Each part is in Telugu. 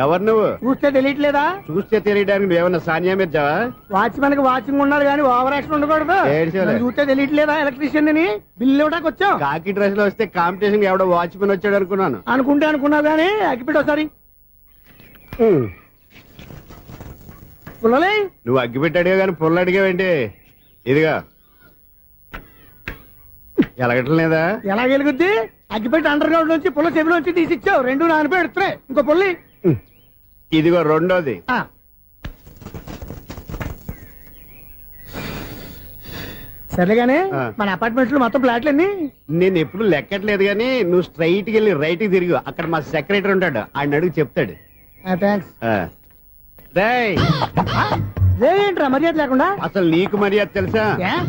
ఎవరు నువ్వు? చూస్తే తెలియట్లేదా? చూస్తే తెలియడానికి నువ్వేమన్నా సానియా మీర్జావా? వాచ్మెన్ కి వాచింగ్ ఉండాలి కానీ ఓవర్ యాక్షన్ ఉండకూడదు. చూస్తే తెలియట్లేదా ఎలక్ట్రీషియన్ అని? బిల్లు ఇవ్వడానికి వచ్చాం. కాకి డ్రెస్ లో వస్తే కాంపిటీషన్ ఎవడో వాచ్మెన్ వచ్చాడు అనుకున్నాను. అనుకున్నావు కానీ అగ్గిపెట్టి ఒకసారి పుల్లలే. నువ్వు అగ్గిపెట్టి అడిగా కానీ పుల్ల అడిగావేంటి? ఇదిగా ఎలగటం లేదా? ఎలా వెలుగుద్ది? అగ్గిపెట్టి అండర్ గ్రౌండ్ నుంచి పుల్ల చెవిలోంచి తీసిచ్చావు. 2 నానపై ఎడుతున్నాయి. ఇంకో పుల్లి ఇదిగో రెండోది. సరేగానే మన అపార్ట్మెంట్ లో మొత్తం ఫ్లాట్లు అన్ని నేను ఎప్పుడు లెక్కట్లేదు గానీ నువ్వు స్ట్రైట్ కి వెళ్ళి రైట్ కి తిరిగి అక్కడ మా సెక్రటరీ ఉంటాడు, ఆయన అడుగు చెప్తాడు. ఏంట్రా మర్యాద లేకుండా? అసలు నీకు మర్యాద తెలుసా?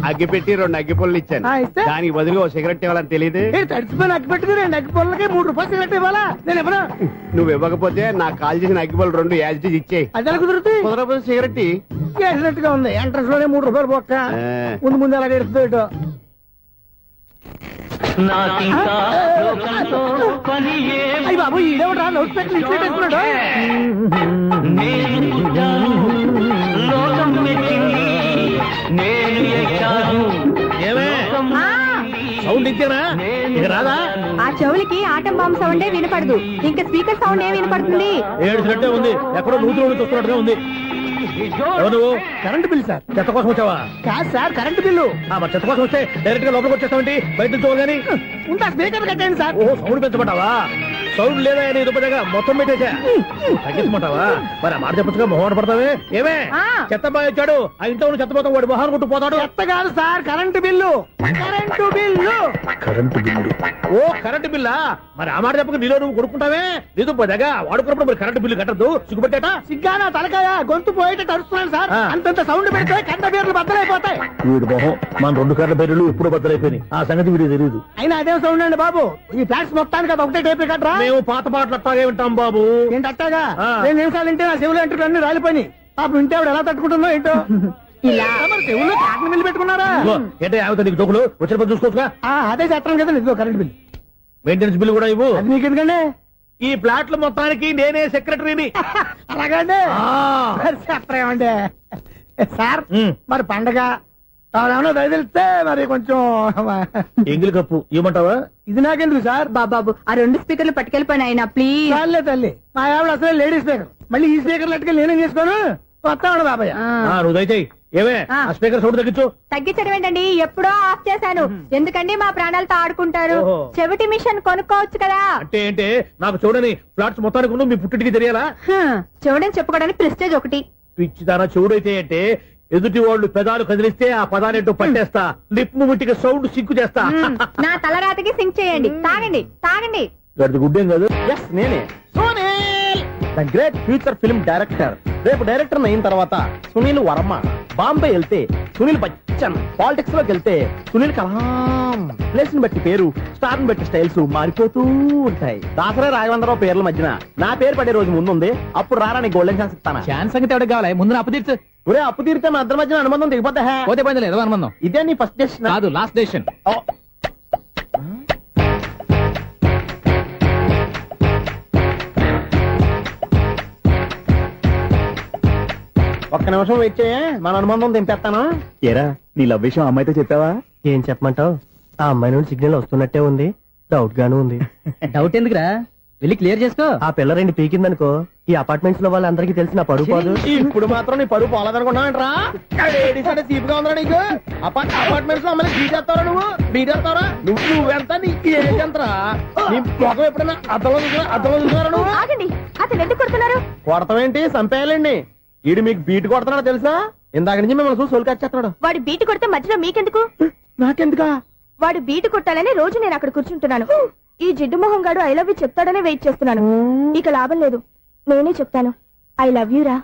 అగ్గి పెట్టి 2 అగ్గి పుల్లలు ఇచ్చాను, దానికి బదులు ఓ సిగరెట్ ఇవ్వాలని తెలియదు. తడిచిపోయిన అగ్గి పెట్టి 2 అగ్గి పుల్లకి 3 రూపాయలు సిగరెట్ ఇవ్వాలా? నేను ఇవ్వను. నువ్వు ఇవ్వకపోతే నాకు కాల్ చేసిన అగ్గి పుల్ల 2 యాజిటీస్ ఇచ్చేయి. అది ఎలా కుదురుతుంది? కుదరపోతే సిగరెట్ చేసినట్టుగా ఉంది. ఎంట్రన్స్ లోనే 3 రూపాయలు పోక్క. ముందు అలాగే ఎడుతుంది. అయ్యి బాబు ఈడేవడా లౌడ్ స్పీకర్ ఇన్స్టేట్ వేసుకున్నాడు. సౌండ్ ఇచ్చానా? ఇక రాదా? ఆ చెవులకి ఆటం బాంబు సౌండే వినపడదు, ఇంకా స్పీకర్ సౌండ్ ఏ వినపడుతుంది? ఏడుసినట్టే ఉంది, ఎక్కడో నూతులు చూస్తున్నట్టుగా ఉంది. ఎవరు? Current bill sir. చెత్త కోసం వచ్చావా? కాదు సార్, కరెంట్ బిల్లు. చెత్త కోసం వస్తే డైరెక్ట్ గా లోపలికి వచ్చేస్తామంటే బయట నుంచి గానీ ఉంటా. స్పీకర్ కట్టండి సార్. ఓ సౌండ్ పెంచమంటావా? సౌండ్ లేదా నీ దుప్పగా మొత్తం పెట్టేసా. తగ్గించమంటావా? మరి ఆ మాట చెప్పచ్చుగా, మొహం పడతావే. ఏమే చెత్త బాగా వచ్చాడు, ఆ ఇంట్లో ఉన్న చెత్త పోతాం, వాడు మొహాన్ కొట్టు పోతాడు. చెత్త కాదు sir, current bill. Current bill. Current bill. ఓ కరెంటు బిల్లా? మరి ఆ మాట చెప్పక నీలో నువ్వు కొడుకుంటావే. నీ దుప్పగా వాడుకున్నప్పుడు మరి కరెంటు బిల్లు కట్టద్దు, సిగ్గుపెట్టేట. సిగ్గానా తలకాయ? గొంతు పోయేటట్టు అరుస్తున్నాను సార్. అంతంత సౌండ్ పెడితే కంట బీర్లు బద్దలైపోతాయి. వీడు మొహం మన 2 కర్ల బీర్లు ఎప్పుడో బద్దలైపోయినాయి. ఆ సంగతి వీడికి తెలియదు. అయినా అదే సౌండ్ అండి బాబు. ఈ ఫ్లాట్స్ మొత్తానికి అది ఒకటే టైప్ కట్టరా? మేము పాత పాటలు అట్టాగే వింటాం బాబు. ఏంటి అట్టాగా? 2 నిమిషాలు వింటే నా చెవులు ఎంటర్ అన్ని రాలిపోయి. పాపం వింటే ఆవిడ ఎలా తట్టుకుంటుందో ఏంటో. ఇలా మరి చెవుల్లో కాటన్ బిల్లు పెట్టుకున్నారా? ఏంటే ఆమెతో నీకు డోకులు వచ్చిన పని చూసుకోవచ్చుగా. అదే చెప్పడం కదా. ఇదిగో కరెంట్ బిల్. మెయింటెనెన్స్ బిల్లు కూడా ఇవ్వు. అది మీకు ఎందుకండి? ఈ ప్లాట్ల మొత్తానికి నేనే సెక్రటరీని. అలాగండి. చెప్పరేమండి సార్. మరి పండగ ఏమన్నా దయదలిస్తే మరి కొంచెం ఎంగిలి కప్పు ఇవ్వమంటావా? ఇది నాకెందుకు సార్? బాబాబు ఆ 2 స్పీకర్లు పట్టుకెళ్ళిపోయిన ఆయన ప్లీజ్. చాలే తల్లి, మా ఆవిడ అసలే లేడీ స్పీకర్. మళ్ళీ ఈ స్పీకర్లు అట్టుకెళ్ళి నేనేం చేసుకోను? వస్తాడు బాబాయ్. నువ్వు దయచేయి. ఏమే ఆ స్పీకర్ సౌండ్ తగ్గించు. తగ్గించడం ఏంటండి, ఎప్పుడో ఆఫ్ చేశాను. ఎందుకండి మా ప్రాణాలతో ఆడుకుంటారు? చెవిటి మిషన్ కొనుక్కోవచ్చు కదా. అంటే ఏంటే నాకు చూడని ఫ్లాట్స్ మొత్తానికి ముందు మీ పుట్టింటికి తెలియాలా? చెవుడని చెప్పుకోవడానికి ప్రెస్టేజ్ ఒకటి. పిచ్చిదానా చెవుడైతే అంటే ఎదుటి వాళ్ళు పెదాలు కదిలిస్తే ఆ పదాలేంటో పట్టేస్తా, లిప్ ముట్టికి సౌండ్ సింకు చేస్తా. నా తలరాతకి సింక్ చేయండి. తాగండి తాగండి. గడిది గుడ్డేం కాదు. నేనే the great future film director. రేపు డైరెక్టర్ అయిన తర్వాత సునీల్ వర్మ. బాంబే వెళ్తే సునీల్ బచ్చన్. పాలిటిక్స్ లోకి వెళ్తే సునీల్ కలాం. ప్లేస్ ని బట్టి పేరు, స్టార్ ని బట్టి స్టైల్స్ మారిపోతూ ఉంటాయి. దాసరా రాఘవేంద్రరావు పేర్ల మధ్యన నా పేరు పడే రోజు ముందుంది. అప్పుడు రారా నీ గోల్డెన్ ఛాన్స్ ఇస్తాను. ఛాన్స్ సంగతి ఎవరికి కావాలి? ముందు అప్పు తీర్చు. ఒరే అప్పు తీరితే మన ఇద్దరి మధ్యన అనుబంధం దిగిపోతా. పోతే పోయింది లేదు అనుబంధం. ఇదే నీ ఫస్ట్ డెస్టినేషన్ కాదు, లాస్ట్ డెసిషన్. ఒక్క నిమిషం వెయిట్ చేయ, మన అనుబంధం దింపేస్తాను. ఏరా నీ లవ్ విషయం అమ్మాయితో చెప్పావా? ఏం చెప్పమంటావు? ఆ అమ్మాయి నుండి సిగ్నల్ వస్తున్నట్టే ఉంది, డౌట్ గాను ఉంది. డౌట్ ఎందుకురా, వెళ్ళి క్లియర్ చేసుకో. ఆ పిల్ల 2 పీకిందనుకో, ఈ అపార్ట్మెంట్స్ లో వాళ్ళందరికీ తెలిసిన పరువు పోదు. ఇప్పుడు మాత్రం నీ పరువు పోలేదనుకున్నావంటరా? సీపుగా ఉందా నీకు? అపార్ట్మెంట్స్ లో అమ్మని బీటేస్తారా? బీటేస్తారా? నువ్వెంత? నీకు ఏంటంతరా? నీ మొఖం ఎప్పుడైనా అర్థంలో చూసారా నువ్వు? ఆగండి, అతను ఎందుకు కొడుతున్నారు? కొడతామేంటి, చంపేయాలండి. ఈడు మీకు బీట్ కొడుతున్నాడు తెలుసా? ఇందాక నుంచి మిమ్మల్ని చూసి సోల్కొచ్చేస్తున్నాడు. వాడు బీటు కొడితే మధ్యలో మీకెందుకు? నాకెందుకా? వాడు బీటు కొట్టాలని రోజు నేను అక్కడ కూర్చుంటున్నాను. ఈ జిడ్డు మొహం గాడు ఐ లవ్ యూ చెప్తాడనే వెయిట్ చేస్తున్నాను. ఇక లాభం లేదు, నేనే చెప్తాను. ఐ లవ్ యూ రా.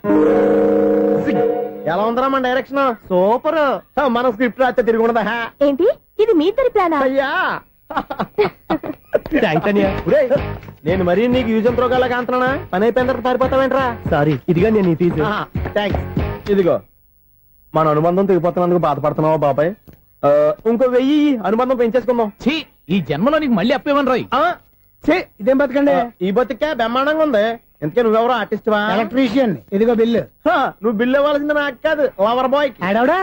ఎలా ఉందరా మన డైరెక్షన్? సూపర్. మన స్క్రిప్ట్ రాస్తే తిరిగి ఉండదా? ఏంటి ఇది మీ ఇద్దరి ప్లానా? అయ్యా నేను మరీ నీకు యూజ్ ఎంతో గల కాంతనా? పని అయిపోయిన తర్వాత పారిపోతావేంట్రా? సారీ, ఇదిగా నేను తీసు. థ్యాంక్స్. ఇదిగో మన అనుబంధం తెగిపోతున్నందుకు బాధపడుతున్నావా బాబాయ్? ఇంకో 1000 అనుబంధం పెంచేసుకుందాం. ఈ జన్మలో నీకు మళ్ళీ అప్పేమని రాయి. ఇదేం బతకండి? ఈ బతికే బ్రహ్మాండంగా ఉంది. ఎందుకే నువ్వెవరో ఆర్టిస్ట్ వా? ఎలక్ట్రీషియన్ ఇదిగో బిల్లు. నువ్వు బిల్ ఇవ్వాల్సింది నాకు కాదు, లవర్ బాయ్. ఆడవడా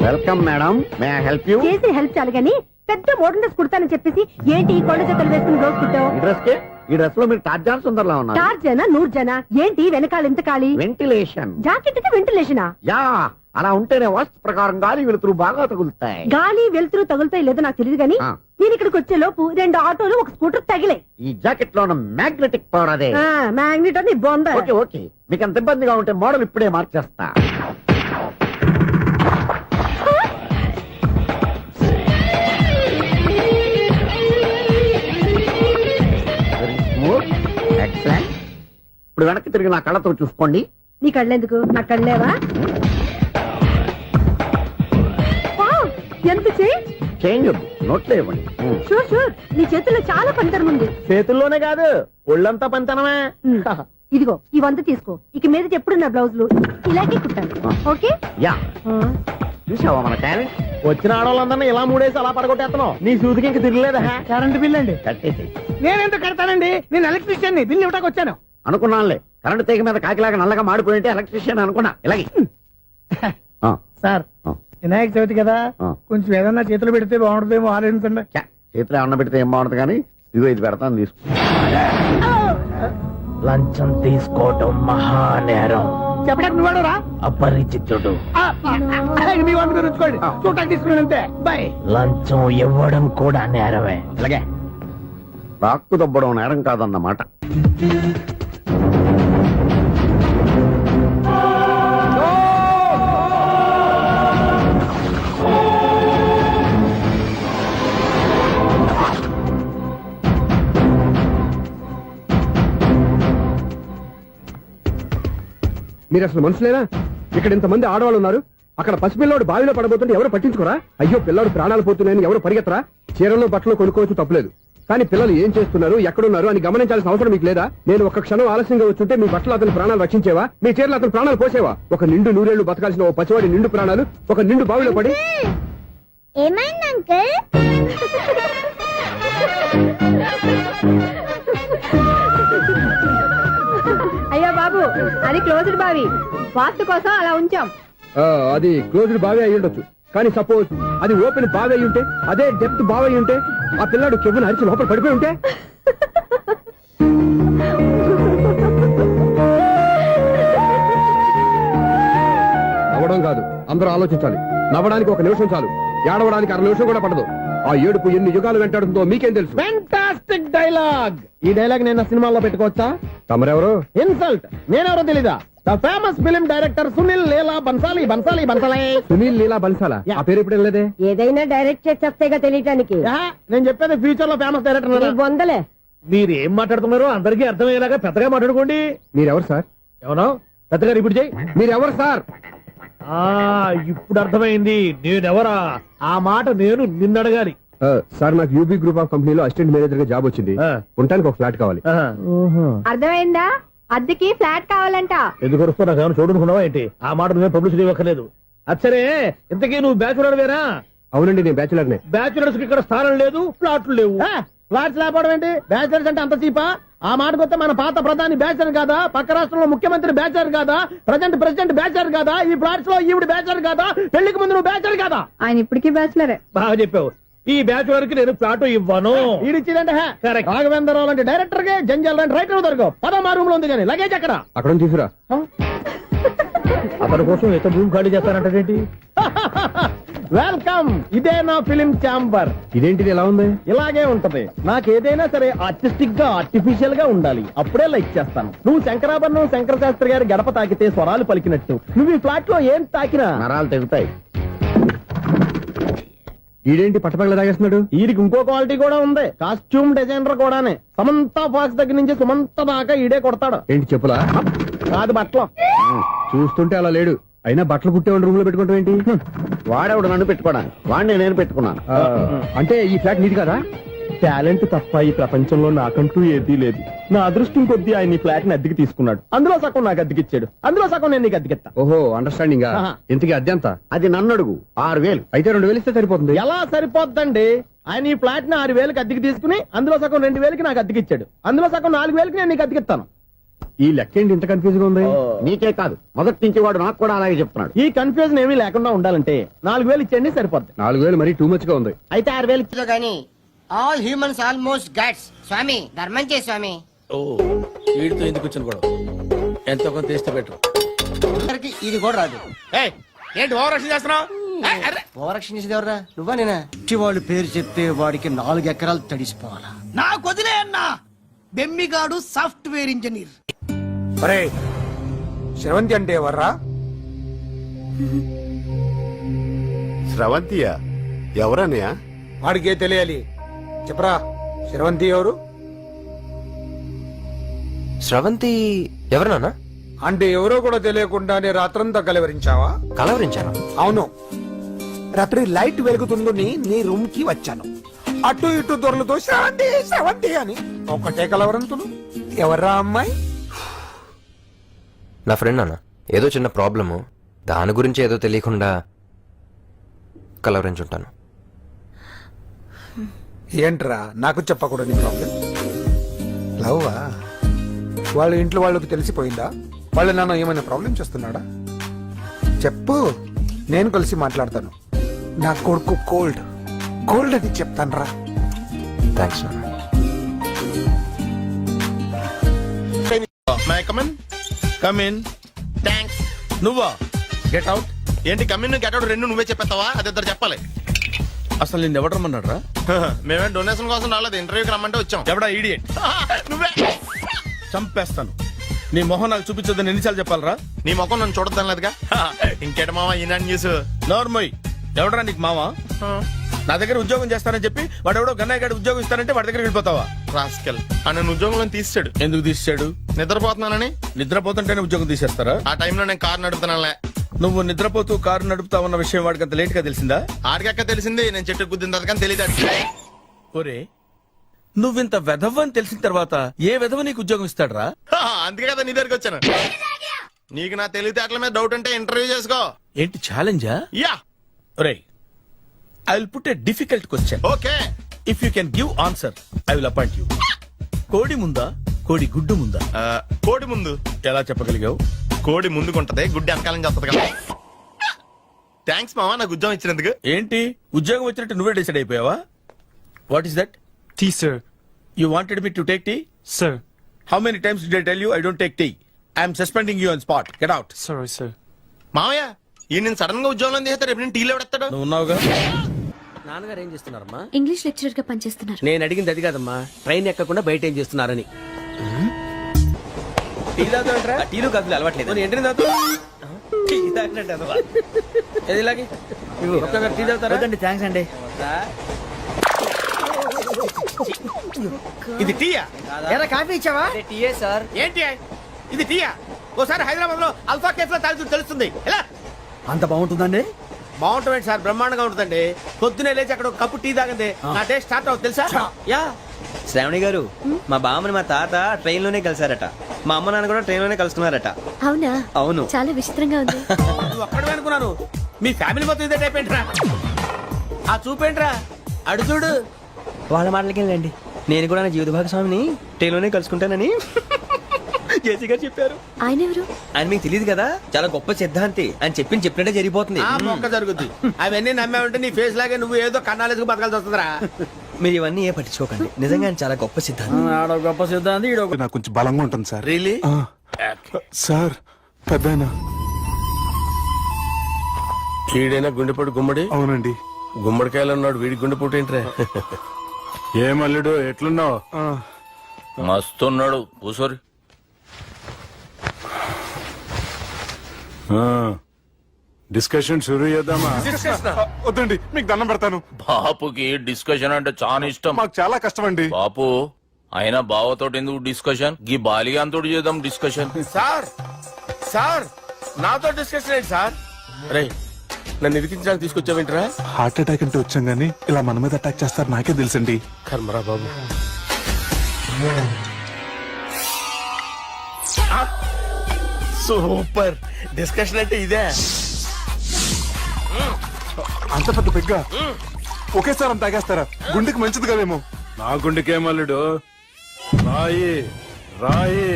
welcome madam, may I help you? చేసి హెల్ప్ చాలు గాని పెద్ద మోడల్ డ్రెస్ కుడతానని చెప్పేసి ఏంటి ఈ కొండ జతలు వేసుకుని రోజు కుట్టావు? ఈ డ్రెస్ కే, ఈ డ్రెస్ లో మీరు టార్జాన్ సుందర్లా ఉన్నారు. 4 జన 100 జన ఏంటి వెనకాల ఎంత ఖాళీ? వెంటిలేషన్. జాకెట్ కి వెంటిలేషనా? యా, అలా ఉంటేనే వాస్తు ప్రకారం గాలి వెలుతురు బాగా తగులుతాయి. గాలి వెలుతురు తగులుతాయి లేదో నాకు తెలియదు గాని ఆ. నేను ఇక్కడికి వచ్చే లోపు 2 ఆటోలు ఒక స్కూటర్ తగిలే. ఈ జాకెట్ లో ఉన్న మ్యాగ్నెటిక్ పవర్ అదే. మ్యాగ్నెట్ అని బొంద. ఓకే ఓకే, మీకు అంత ఇబ్బందిగా ఉంటే మోడల్ ఇప్పుడే మార్చేస్తా. Very smooth. Excellent. ఇప్పుడు వెనక్కి తిరిగి నా కళ్ళతో చూసుకోండి. నీ కళ్ళెందుకు? నా కళ్ళేవా? వావ్, ఎంత చేంజ్. చేంజ్ వద్దు, నోట్లో ఇవ్వండి. షూర్ షూర్, నీ చేతుల్లో చాలా పంతరం ఉంది. చేతుల్లోనే కాదు, ఒళ్ళంతా పంతనమే. ఇదిగో ఈ 100 తీసుకో. ఇక మీద ఎప్పుడు నా బ్లౌజులు ఇలాగే కుట్టాను. ఓకే. యా, చూసావా మన టాలెంట్? వచ్చిన ఆడవాళ్ళందరినీ ఇలా మూడేసి అలా పడగొట్టేస్తున్నావు. నీ సూదికి ఇంక తిరగలేదా? కరెంట్ బిల్ అండి. కట్టేసి నేనెందుకు కడతానండి? నేను ఎలక్ట్రీషియన్ ని, బిల్ ఇవ్వడానికి వచ్చాను. అనుకున్నానులే, కరెంట్ తీగ మీద కాకిలాగా నల్లగా మాడిపోయింటే ఎలక్ట్రీషియన్ అనుకున్నా. ఇలాగే ఆ, సార్, ఆ. వినాయక చవితి కదా, ఆ. కొంచెం ఏదన్నా చేతులు పెడితే బాగుంటుందేమో ఆలోచించండి. ఛ, చేతిలో అన్న పెడితే ఏం బాగుంటుంది కానీ ఇదిగో ఇది పెడతాను, తీసుకో. లంచం తీసుకోవటం మహానేరం. చెప్పడానికి నువ్వాడరా? అపరిచితుడు. మీ వంట మీరు ఉంచుకోండి, చూడటానికి తీసుకున్నాను అంతే. బాయ్. లంచం ఇవ్వడం కూడా నేరమే. ఇలాగే రాక్కు దబ్బడం నేరం కాదన్నమాట. మీరు అసలు మనుషులేనా? ఇక్కడ ఇంతమంది ఆడవాళ్ళు ఉన్నారు, అక్కడ పసిపిల్లాడు బావిలో పడబోతుంటే ఎవరు పట్టించుకోరా? అయ్యో పిల్లాడు ప్రాణాలు పోతున్నాయని ఎవరు పరిగెత్తరా? చీరలో బట్టలు కొనుక్కోవచ్చు, తప్పలేదు. కానీ పిల్లలు ఏం చేస్తున్నారు, ఎక్కడున్నారు అని గమనించాల్సిన అవసరం మీకు లేదా? నేను ఒక్క క్షణం ఆలస్యంగా వచ్చుంటే మీ బట్టలు అతని ప్రాణాలు రక్షించేవా? మీ చీరలు అతని ప్రాణాలు పోసేవా? ఒక నిండు 100 ఏళ్లు బతకాల్సిన ఓ పసివాడి నిండు ప్రాణాలు ఒక నిండు బావిలో పడి. ఏమైంది అంకుల్? అయ్యో బాబు, అది క్లోజ్డ్ బావి, వాస్తు కోసం అలా ఉంచాం. అది క్లోజ్డ్ బావి అయి ఉండొచ్చు, కానీ సపోజ్ అది ఓపెన్ బావి అయి ఉంటే, అదే డెప్త్ బావి అయి ఉంటే, ఆ పిల్లాడు చెవును అరిచి లోపల పడిపోయి ఉంటే. నవ్వడం కాదు, అందరూ ఆలోచించాలి. నవ్వడానికి 1 నిమిషం చాలు, ఏడవడానికి 1/2 నిమిషం కూడా పడదు. ఆ ఏడుపు ఎన్ని యుగాలు వెంటాడుతుందో మీకేం తెలుసు? Fantastic dialogue. ఈ డైలాగ్ నేను సినిమాలో పెట్టుకోవచ్చా? తమరెవరు? ఇన్సల్ట్. నేనెవరో తెలీదా? The famous film director Sunil Leela Bhansali. Bhansali Bhansali Sunil Leela బన్సాలా? ఆ పేరు ఇప్పుడు వెళ్ళలేదే. ఏదైనా డైరెక్ట్ చేసేస్తేగా తెలియటానికి. నేను చెప్పేది ఫ్యూచర్ లో ఫేమస్ డైరెక్టర్. బొందలే. మీరు ఏం మాట్లాడుతున్నారో అందరికీ అర్థమయ్యేలాగా పెద్దగా మాట్లాడుకోండి. మీరెవరు సార్? ఎవరో పెద్దగా ఇప్పుడు చేయి. మీరెవరు సార్? ఇప్పుడు అర్థమైంది నేనెవరా. ఆ మాట నేను నిన్ను అడగాలి. సార్, నాకు యూబీ గ్రూప్ ఆఫ్ కంపెనీలో అసిస్టెంట్ మేనేజర్ గా జాబ్ వచ్చింది. ఉండటానికి ఒక ఫ్లాట్ కావాలి. అర్థమైందా? అద్దెకి ఫ్లాట్ కావాలంట. ఎందుకు వస్తున్నా ఏమైనా చూడనుకున్నావా ఏంటి? ఆ మాట నువ్వే పబ్లిసిటీ ఇవ్వక్కర్లేదు. అచ్చరే, ఇంతకీ నువ్వు బ్యాచులర్ వేరా? అవునండి, నేను బ్యాచులర్నే. బ్యాచులర్స్ కి ఇక్కడ స్థానం లేదు, ఫ్లాట్లు లేవు. ఫ్లాట్స్ లేకపోవడం ఏంటి? బ్యాచలర్స్ అంటే అంత చీపా? ఆ మాటకొస్తే మన పాత ప్రధాని బ్యాచలర్ కాదా? పక్క రాష్ట్రంలో ముఖ్యమంత్రి బ్యాచలర్ కాదా? ప్రెసిడెంట్ బ్యాచలర్ కాదా? ఈ ఫ్లాట్స్ లో ఈవిడ బ్యాచలర్ కాదా? పెళ్లికి ముందు నువ్వు బ్యాచలర్ కాదా? ఆయన ఇప్పటికీ బ్యాచులరే. బాగా చెప్పావు. ఈ బ్యాచులర్ కి నేను ఫ్లాట్ ఇవ్వను. ఈడిచ్చిందంటే Correct. రాఘవేంద్రరావు లాంటి డైరెక్టర్ గా జంజల్ లాంటి రైటర్ దొరకవు. 13 రూమ్ లో ఉంది కానీ లగేజ్ అక్కడ. అక్కడ నుంచి తీసుకురా. అతని కోసం ఎంత భూమి ఖాళీ చేస్తానంటే వెల్కమ్. ఇదే నా ఫిలిం ఛాంబర్. ఇదేంటిది ఎలా ఉంది? ఇలాగే ఉంటది. నాకు ఏదైనా సరే ఆర్టిస్టిక్ గా ఆర్టిఫిషియల్ గా ఉండాలి, అప్పుడే లైక్ చేస్తాను. నువ్వు శంకరాభరణం శంకర శాస్త్రి గారి గడప తాకితే స్వరాలు పలికినట్టు నువ్వు ఈ ఫ్లాట్ లో ఏం తాకినా నరాలు తెగుతాయి. ఈడేంటి పట్టపగల తాగేస్తున్నాడు? వీడికి ఇంకో క్వాలిటీ కూడా ఉంది. కాస్ట్యూమ్ డిజైనర్ కూడానే. సమంత ఫాక్స్ దగ్గర నుంచి సుమంత దాకా ఈడే కొడతాడు. ఏంటి చెప్పులా? కాదు బట్టలు. చూస్తుంటే అలా లేడు. అయినా బట్టలు కుట్టేవాడి రూమ్ లో పెట్టుకుంటాం ఏంటి? వాడెవడు నన్ను పెట్టుకోవడానికి? వాడిని నేను పెట్టుకున్నాను. అంటే ఈ ఫ్లాట్ నీది కదా? టాలెంట్ తప్ప ఈ ప్రపంచంలో నాకంటూ ఏదీ లేదు. నా అదృష్టం కొద్దీ ఆయన ఈ ఫ్లాట్ ని అద్దెకి తీసుకున్నాడు. అందులో సగం నాకు అద్దెకిచ్చాడు, అందులో సగం నేను నీకు అద్దెకిస్తా. ఓహో అండర్స్టాండింగ్. ఆహా. ఇంతకీ అద్దె ఎంత? అది నన్ను అడుగు. 6,000. అయితే 2,000 ఇస్తే సరిపోతుంది. ఎలా సరిపోద్దండి? ఆయన ఈ ఫ్లాట్ ని 6,000కి అద్దెకి తీసుకుని అందులో సగం 2,000కి నాకు అద్దెకిచ్చాడు, అందులో సగం 4,000కి నేను నీకు అద్దెకిస్తాను. ఈ లెక్క ఏంటి ఇంత కన్ఫ్యూజ్ గా ఉంది? నీకే కాదు, మొదటి నుంచి వాడు నాకు కూడా అలాగే చెప్తున్నాడు. ఈ కన్ఫ్యూజన్ ఏమీ లేకుండా ఉండాలంటే 4,000 ఇచ్చేయండి, సరిపోద్ది. 4,000 మరీ టూ మచ్ గా ఉంది. అయితే 6,000 ఇచ్చి- గాని ఆల్ హ్యూమన్స్ ఆల్మోస్ట్ గాడ్స్. స్వామి ధర్మం చే స్వామి. ఓ వీడితో ఎందుకు వచ్చిన గొడవ? ఎంతో కొంత తీస్తే బెటర్. అందరికి ఇది కూడా రాదు. ఏంటి ఓవర్ రక్షణ చేస్తున్నావు? ఓవరాక్షన్ చేసేది ఎవరా? నువ్వా నేనా? ఇంటి వాళ్ళు పేరు చెప్తే వాడికి 4 ఎకరాలు తడిసిపోవాలా? నాకు వదిలే అన్నా. బెమ్మిగాడు సాఫ్ట్వేర్ ఇంజనీర్. అరే శ్రవంతి అంటే ఎవర్రా? స్రవంతియా? ఎవరన్నయ్య? వాడికే తెలియాలి, చెప్పరా. శ్రవంతి ఎవరు? స్రవంతి ఎవరు నాన్న? అంటే ఎవరో కూడా తెలియకుండానే రాత్రంతా కలవరించావా? కలవరించాను. అవును, రాత్రి లైట్ వెలుగుతుందని నీ రూమ్ కి వచ్చాను. అటు ఇటు దొరలతో శ్రవంతి శ్రవంతి అని ఒకటే కలవరంతులు. ఎవర్రా అమ్మాయి? నా ఫ్రెండ్ నాన్న, ఏదో చిన్న ప్రాబ్లము, దాని గురించి ఏదో తెలియకుండా కలవరించుంటాను. ఏంట్రా నాకు చెప్పకూడదు నీ ప్రాబ్లం? లవ్వా? వాళ్ళ ఇంట్లో వాళ్ళకి తెలిసిపోయిందా? వాళ్ళ నాన్న ఏమైనా ప్రాబ్లం చేస్తున్నాడా? చెప్పు, నేను కలిసి మాట్లాడతాను. నా కొడుకు కోల్డ్ కోల్డ్ అని చెప్తాను రా. థ్యాంక్స్ నాన్న. కమిన్. థ్యాంక్స్. నువ్వా? Get out. ఏంటి కమ్యూన్ గెటౌట్ రెండు నువ్వే చెప్పేస్తావా? అది ఇద్దరు చెప్పాలి. అసలు నిన్ను ఎవడు రమ్మన్నాడు రా? మేమే డొనేషన్ కోసం రాలేదు, ఇంటర్వ్యూకి రమ్మంటే వచ్చాం. ఎవడా ఈడియట్? నువ్వే. చంపేస్తాను. నీ మొహం నాకు చూపించొద్దని ఎన్నిసార్లు చెప్పాలరా? నీ ముఖం నన్ను చూడద్దాం లేదుగా. ఇంకేట మావా ఈనాడు న్యూస్. నోర్మోయ్, ఎవడరా నీకు మావా? నా దగ్గర ఉద్యోగం చేస్తానని చెప్పి వాడు ఎవడో గన్నయ్య గారి ఉద్యోగం ఇస్తానంటే వాడి దగ్గర వెళ్ళిపోతావా? రాస్కెల్ నన్ను ఉద్యోగంలో తీసాడు. ఎందుకు తీసాడు? నిద్రపోతున్నానని. నిద్రపోతుంటేనే ఉద్యోగం తీసేస్తారా? ఆ టైంలో నేను కారు నడుపుతున్నానులే. నువ్వు నిద్రపోతూ కారు నడుపుతా ఉన్న విషయం వాడికి అంత లేట్ గా తెలిసిందా? ఆడికక్క తెలిసింది, నేను చెట్టు గుద్దిన తర్వాత కానీ తెలియదు. ఒరే, నువ్వింత వెధవ అని తెలిసిన తర్వాత ఏ వెధవ నీకు ఉద్యోగం ఇస్తాడరా? అందుకే కదా నీ దగ్గరికి వచ్చాను. నీకు నా తెలివితేటల మీద డౌట్ అంటే ఇంటర్వ్యూ చేసుకో. ఏంటి ఛాలెంజా? యా. ఒరే, I will put a difficult question. Okay. If you can give answer I will appoint you. కోడి ముందా, కోడి గుడ్డు ముందా? కోడి ముందు. ఎలా చెప్పగలిగావు? కోడి ముందుకుంటది, గుడ్డి వెనకాలం చేస్తుంది కదా. థ్యాంక్స్ మావా నాకు ఉద్యోగం ఇచ్చినందుకు. ఏంటి ఉద్యోగం వచ్చినట్టు నువ్వే డిసైడ్ అయిపోయావా? What is that? Tea sir. You wanted me to take tea? Sir. How many times did I tell you I don't take tea? I am suspending you on spot. Get out. Sorry, sir. మావయ్య ఈ నేను సడన్ గా ఉద్యోగంలో తీస్తే రేపు నేను టీలో పెడతాడు. నువ్వు ఉన్నావుగా? నాన్నగారు ఏం చేస్తున్నారమ్మా? ఇంగ్లీష్ లెక్చరర్ గా పనిచేస్తున్నారు. నేను అడిగింది అది కాదమ్మా, ట్రైన్ ఎక్కకుండా బయట ఏం చేస్తున్నారని. టీ తాగుతాంట్రా? టీలు కాదు అలవాట్లేదు. ఏంటి తాగుతా? టీ తాగినట్టు అదవా. ఏది ఇలాగే? ఒక్కసారి టీ తాగుతారా? థ్యాంక్స్ అండి. ఇది టీయా? ఎరా కాఫీ ఇచ్చావా? టీయే సార్. ఏంటి ఇది టీయా? ఓసారి హైదరాబాద్ లో అల్ఫా కేఫ్ లో తాగుతూ తెలుస్తుంది. ఎలా అంత బాగుంటుందండి? బాగుంటుంది సార్, బ్రహ్మాండంగా ఉంటుందండి. పొద్దునే లేచి అక్కడ ఒక కప్పు టీ తాగింది నా డే స్టార్ట్ అవుతుంది తెలుసా? యా. శ్రావణి గారు, మా బామ్మని మా తాత ట్రైన్ లోనే కలిసారట. మా అమ్మ నాన్న కూడా ట్రైన్ లోనే కలుసుకున్నారట. అవునా? అవును. చాలా విచిత్రంగా ఉంది. నువ్వు ఒక్కడే అనుకున్నాను, మీ ఫ్యామిలీ మొత్తం ఇదే టైప్ ఏంట్రా? ఆ చూపేంట్రా? అడు చూడు. వాళ్ళ మాటలకి వెళ్ళండి. నేను కూడా నా జీవిత భాగస్వామిని ట్రైన్ లోనే కలుసుకుంటానని జేసీ గారు చెప్పారు. ఆయన ఎవరు? ఆయన మీకు తెలియదు కదా, చాలా గొప్ప సిద్ధాంతి అని చెప్పినట్టే జరిగిపోతుంది. ఆ మొక్క జరుగుద్ది. అవన్నీ నమ్మే ఉంటే నీ ఫేస్ లాగే నువ్వు ఏదో కన్నాలేసుకు బతకాల్సి వస్తుందిరా. మీరు ఇవన్నీ ఏ పట్టించుకోకండి, నిజంగా ఆయన చాలా గొప్ప సిద్ధాంతి. ఆడో గొప్ప సిద్ధాంతి, ఈడో నాకు కొంచెం బలంగా ఉంటుంది సార్. రియలీ? సార్ పెద్దయినా. ఈడైనా గుండెపోటు గుమ్మడి? అవునండి. గుమ్మడికాయలు అన్నాడు, వీడి గుండెపోటు ఏంట్రా? ఏమల్లుడు ఎట్లున్నావు? మస్తున్నాడు కూసోరి. డిస్కషన్ షురూ చేద్దామా? వద్దండి, మీకు దండం పెడతాను. బాపుకి డిస్కషన్ అంటే చాలా ఇష్టం. మాకు చాలా కష్టం అండి. బాపు అయినా బావతోటి ఎందుకు డిస్కషన్? గీ బాలిగాంతోటి చేద్దాం డిస్కషన్. సార్ సార్ నాతో డిస్కషన్ ఏంటి సార్? రే నన్ను ఇరికించడానికి తీసుకొచ్చావేంట్రా? హార్ట్ అటాక్ అంటే వచ్చాం గానీ ఇలా మన మీద అటాక్ చేస్తారు నాకే తెలుసండి. కర్మరా బాబు. సూపర్ డిస్కషన్ అంటే ఇదే. అంత పెద్ద పెగ్గా ఒకేసారి అంత తాగేస్తారా? గుండెకి మంచిది కదేమో. నా గుండెకేమల్లుడు, రాయి రాయి.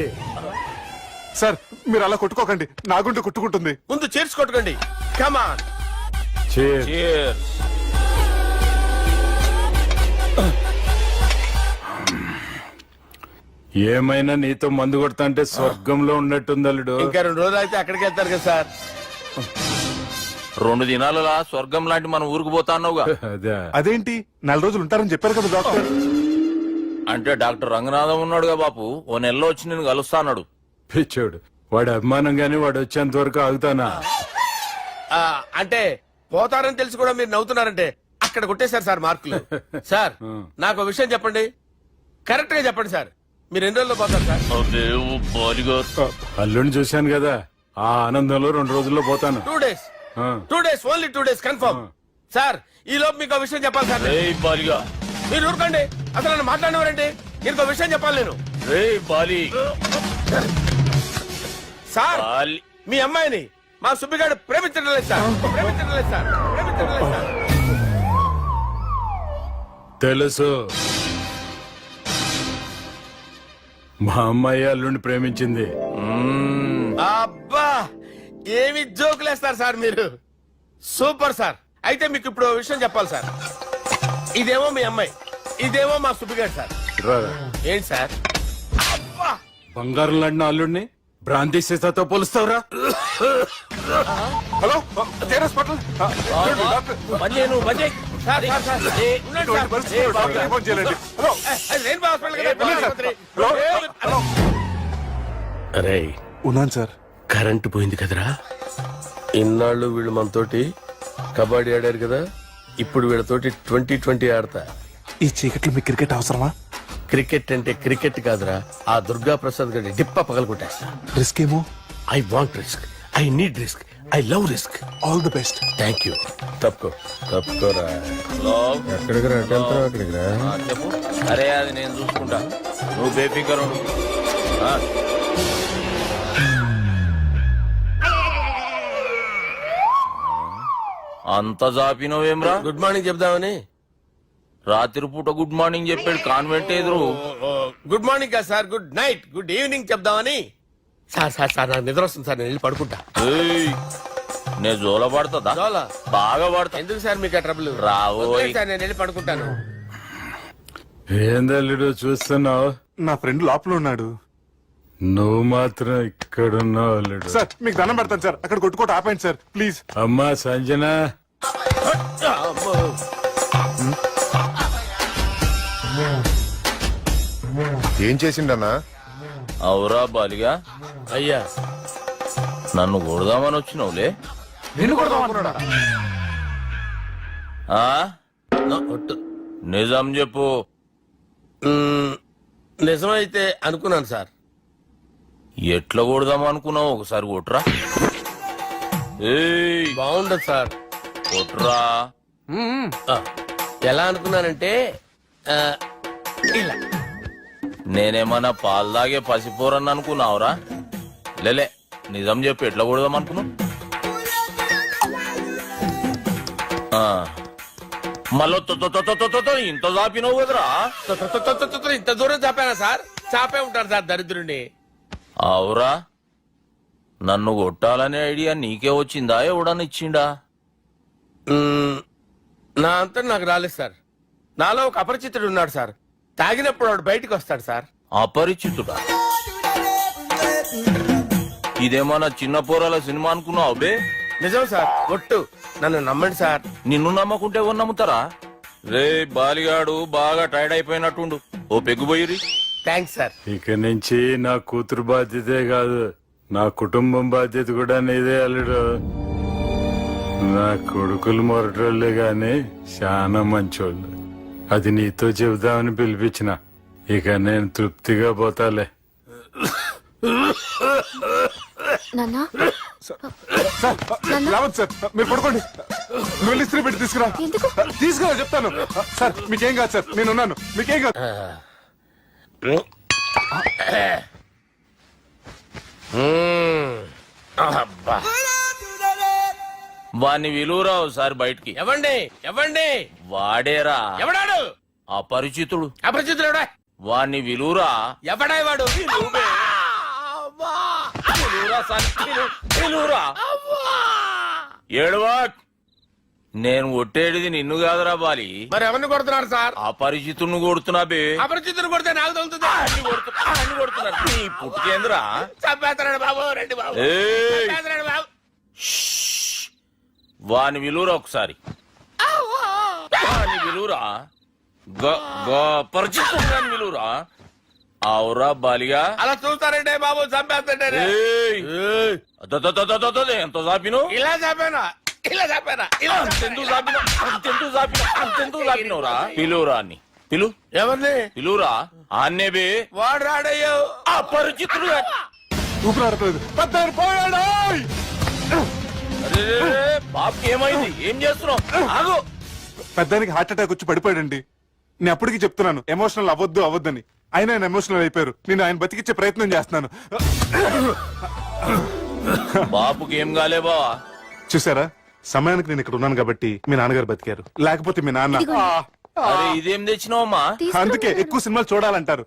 సార్ మీరు అలా కొట్టుకోకండి, నా గుండె కొట్టుకుంటుంది. ముందు చేర్చి కొట్టుకోండి. కమాన్. ఏమైనా నీతో మందు కొడతా అంటే స్వర్గంలో ఉన్నట్టుంది అల్లుడు. ఇంకా 2 రోజులు అయితే అక్కడికి వెళ్తారు కదా సార్. 2 దినాలలా స్వర్గం లాంటి మన ఊరికి పోతాన్నావుగా. అదే అదేంటి 4 రోజులు ఉంటారని చెప్పారు కదా డాక్టర్. అంటే డాక్టర్ రంగనాథం ఉన్నాడుగా బాపు, ఓ నెలలో వచ్చి నేను కలుస్తా అన్నాడు. పిచ్చోడు, వాడి అభిమానం గాని వాడు వచ్చేంత వరకు ఆగుతానా? అంటే పోతారని తెలిసి కూడా మీరు నవ్వుతున్నారంటే అక్కడ కొట్టేశారు సార్ మార్కులు. సార్ నాకు విషయం చెప్పండి, కరెక్ట్ గా చెప్పండి సార్. మీరు ఎన్ని రోజుల్లో పోతారు సార్? అల్లుడిని చూశాను కదా, ఆ ఆనందంలో 2 రోజుల్లో పోతాను. 2 days. 2 days, only 2 days confirm. Sir ఈ లోపు మీకు విషయం చెప్పాలి సార్. మీరు ఊరుకోండి, అసలు నన్ను మాట్లాడినవారండి. ఇంకో విషయం చెప్పాలి నేను. సార్ మీ అమ్మాయిని మా సుబ్బిగాడు ప్రేమించడం లేదు సార్. ప్రేమించడం లేదు సార్. ప్రేమించడం లేదు సార్. తెలుసు, మా అమ్మాయి అల్లుడిని ప్రేమించింది. అబ్బా ఏమి జోకులేస్తారు సార్ మీరు. Super sir. అయితే మీకు ఇప్పుడు ఓ విషయం చెప్పాలి సార్. ఇదేమో మీ అమ్మాయి, ఇదేమో మా సుబ్బిగాడు సార్. రారా. ఏంటి సార్? అబ్బా బంగారం లాంటి అల్లుడిని భ్రాంతి సీతతో పోలుస్తావురా? Hello hospital sir, sir, sir. ఉండండి సార్. అది రెయిన్బో హాస్పిటల్ కదా. అరే ఉన్నాను సార్. కరెంటు పోయింది కదరా. ఇన్నాళ్ళు వీళ్ళు మనతోటి కబడ్డీ ఆడారు కదా, ఇప్పుడు వీళ్ళతోటి 2020 ఆడతా. ఈ చీకట్లో మీకు క్రికెట్ అవసరమా? క్రికెట్ అంటే క్రికెట్ కాదురా, ఆ దుర్గా ప్రసాద్ గారి డిప్ప పగల కొట్టేస్తా. రిస్క్ ఏమో. I want risk, I need risk, I love risk. All the best. Thank you. తప్పుకోరా. ఎక్కడికి రా? అక్కడికి రా. చెప్పు. అరే అది నేను చూసుకుంటా, నువ్వు బేఫికర్ ఉండు. అంత జాపినవేమ్రా? గుడ్ మార్నింగ్ చెప్దామని. రాత్రి పూట గుడ్ మార్నింగ్ చెప్పాడు కాన్వెంట్ ఎదురు. గుడ్ మార్నింగ్ కాదు sir, good night, good evening చెప్దామని. సార్ సార్ సార్ నాకు నిద్ర వస్తుంది సార్, నేను వెళ్ళి పడుకుంటా. నేను జోల పడుతుందా? జోలా? బాగా పడతా. ఎందుకు సార్ మీకు ఆ ట్రబుల్? రావో సార్ నేను వెళ్ళి పడుకుంటాను. ఏందల్లుడు చూస్తున్నావు? నా ఫ్రెండ్ లోపల ఉన్నాడు. నువ్వు మాత్రం ఇక్కడున్నావు అల్లుడు. సార్ మీకు దండం పెడతాను సార్, అక్కడ కొట్టుకోట ఆపండి సార్ ప్లీజ్. అమ్మా సంజన, ఏం చేసిండన్నా? అవురా బాలిగా, అయ్యా నన్ను కొడదామని వచ్చినావులే. నిన్ను కొడదామన్నాడా? నిజం చెప్పు. నిజమైతే అనుకున్నాను సార్. ఎట్లా కొడదాం అనుకున్నావు? ఒకసారి కొట్రా. బాగుండదు సార్. కొట్రా. ఎలా అనుకున్నానంటే ఇలా. నేనేమన్నా పాలు తాగే పసిపోరని అనుకున్నావురా? లేలే, నిజం చెప్పు, ఎట్లా కొడదాం అనుకున్నావు? మళ్ళీ ఇంత చాపినవు కదరా? ఇంత దూరం చాపానా సార్? చాపే ఉంటారు సార్ దరిద్రుడిని. అవురా, నన్ను కొట్టాలనే ఐడియా నీకే వచ్చిందా? ఎవడని ఇచ్చిండా? నా అంతా నాకు రాలేదు సార్. నాలో ఒక అపరిచితుడు ఉన్నాడు సార్. తాగినప్పుడు వాడు బయటికి వస్తాడు సార్. అపరిచితుడా? ఇదేమన్నా చిన్న పోరాల సినిమా అనుకున్నావు బే? నిజం సార్, ఒట్టు, నన్ను నమ్మండి సార్. నిన్ను నమ్మకుంటే ఎవరు నమ్ముతారా? రే బాలిగాడు బాగా టైర్డ్ అయిపోయినట్టుండు, ఓ పెగ్గుబోయిరి. Thanks sir. ఇక నుంచి నా కూతురు బాధ్యతే కాదు, నా కుటుంబం బాధ్యత కూడా నీదే అల్లుడు. నా కొడుకులు మొరటోళ్లే గాని చాలా మంచోళ్ళు. అది నీతో చెబుదామని పిలిపించిన. ఇక నేను తృప్తిగా పోతాలే. నాన్నా రావద్దు సార్, మీరు పడుకోండి. నువ్వు వెళ్ళి ఇస్త్రీ పెట్టి తీసుకురా. ఎందుకు? తీసుకురా చెప్తాను. సార్ మీకేం కాదు సార్, నేనున్నాను, మీకేం కాదు. అబ్బా. వాణ్ణి విలువరావు సార్ బయటికి. ఎవండి ఎవండి వాడేరా ఎవడాడు? అపరిచితుడు. అపరిచితుడు ఎవడా? వాణ్ణి విలువరా. ఎవడా వాడు? విలువరా సార్, విలువరా. ఏడవా. నేను ఒట్టేడిది నిన్ను కాదురా బాలి, మరి ఎవరిని కొడుతున్నారు సార్? అపరిచితుడిని కొడుతున్నా బే. అపరిచితుడు కొడితే నాకు తగులుతుందా? అన్ని కొడుతున్నారు. నీ పుట్టుకేంద్రా. చంపేస్తున్నాడు బాబు, రండి బాబు. ఏయ్. చంపేస్తున్నాడు బాబు. వాని విలువరా ఒకసారి. వాని విలువరా. పరిచితుడు విలువరా. అవురా బాలిగా. అలా చూస్తారంటే బాబు, చంపేస్తాడే. ఎంత చాపిను. ఇలా చంపానా, ఇలా చంపానా, ఇలా అంతెందుకు చాపిను, అంతెందుకు చాపిను, అంతెందుకు చాపినవురా. పిలువురా అని పిలు. ఎవరిని? పిలువురా. ఆన్నే బే. వాడు రాడయ్యో. అపరిచితుడు. ఊపిరాడలేదు, పెద్దాయన పోయాడు. అరే బాబుకి ఏమైంది? ఏం చేస్తున్నావు? ఆగు. పెద్దానికి హార్ట్ అటాక్ వచ్చి పడిపోయాడండి. నేను అప్పటికి చెప్తున్నాను ఎమోషనల్ అవ్వద్దు అవ్వద్దని. ఆయన ఎమోషనల్ అయిపోయారు. నేను ఆయన బతికిచ్చే ప్రయత్నం చేస్తున్నాను. బాబుకి ఏం కాలే బావా. చూసారా, సమయానికి నేను ఇక్కడ ఉన్నాను కాబట్టి మీ నాన్నగారు బతికారు. లేకపోతే మీ నాన్న. అరే ఇదేం తెచ్చినావమ్మా? అందుకే ఎక్కువ సినిమాలు చూడాలంటారు.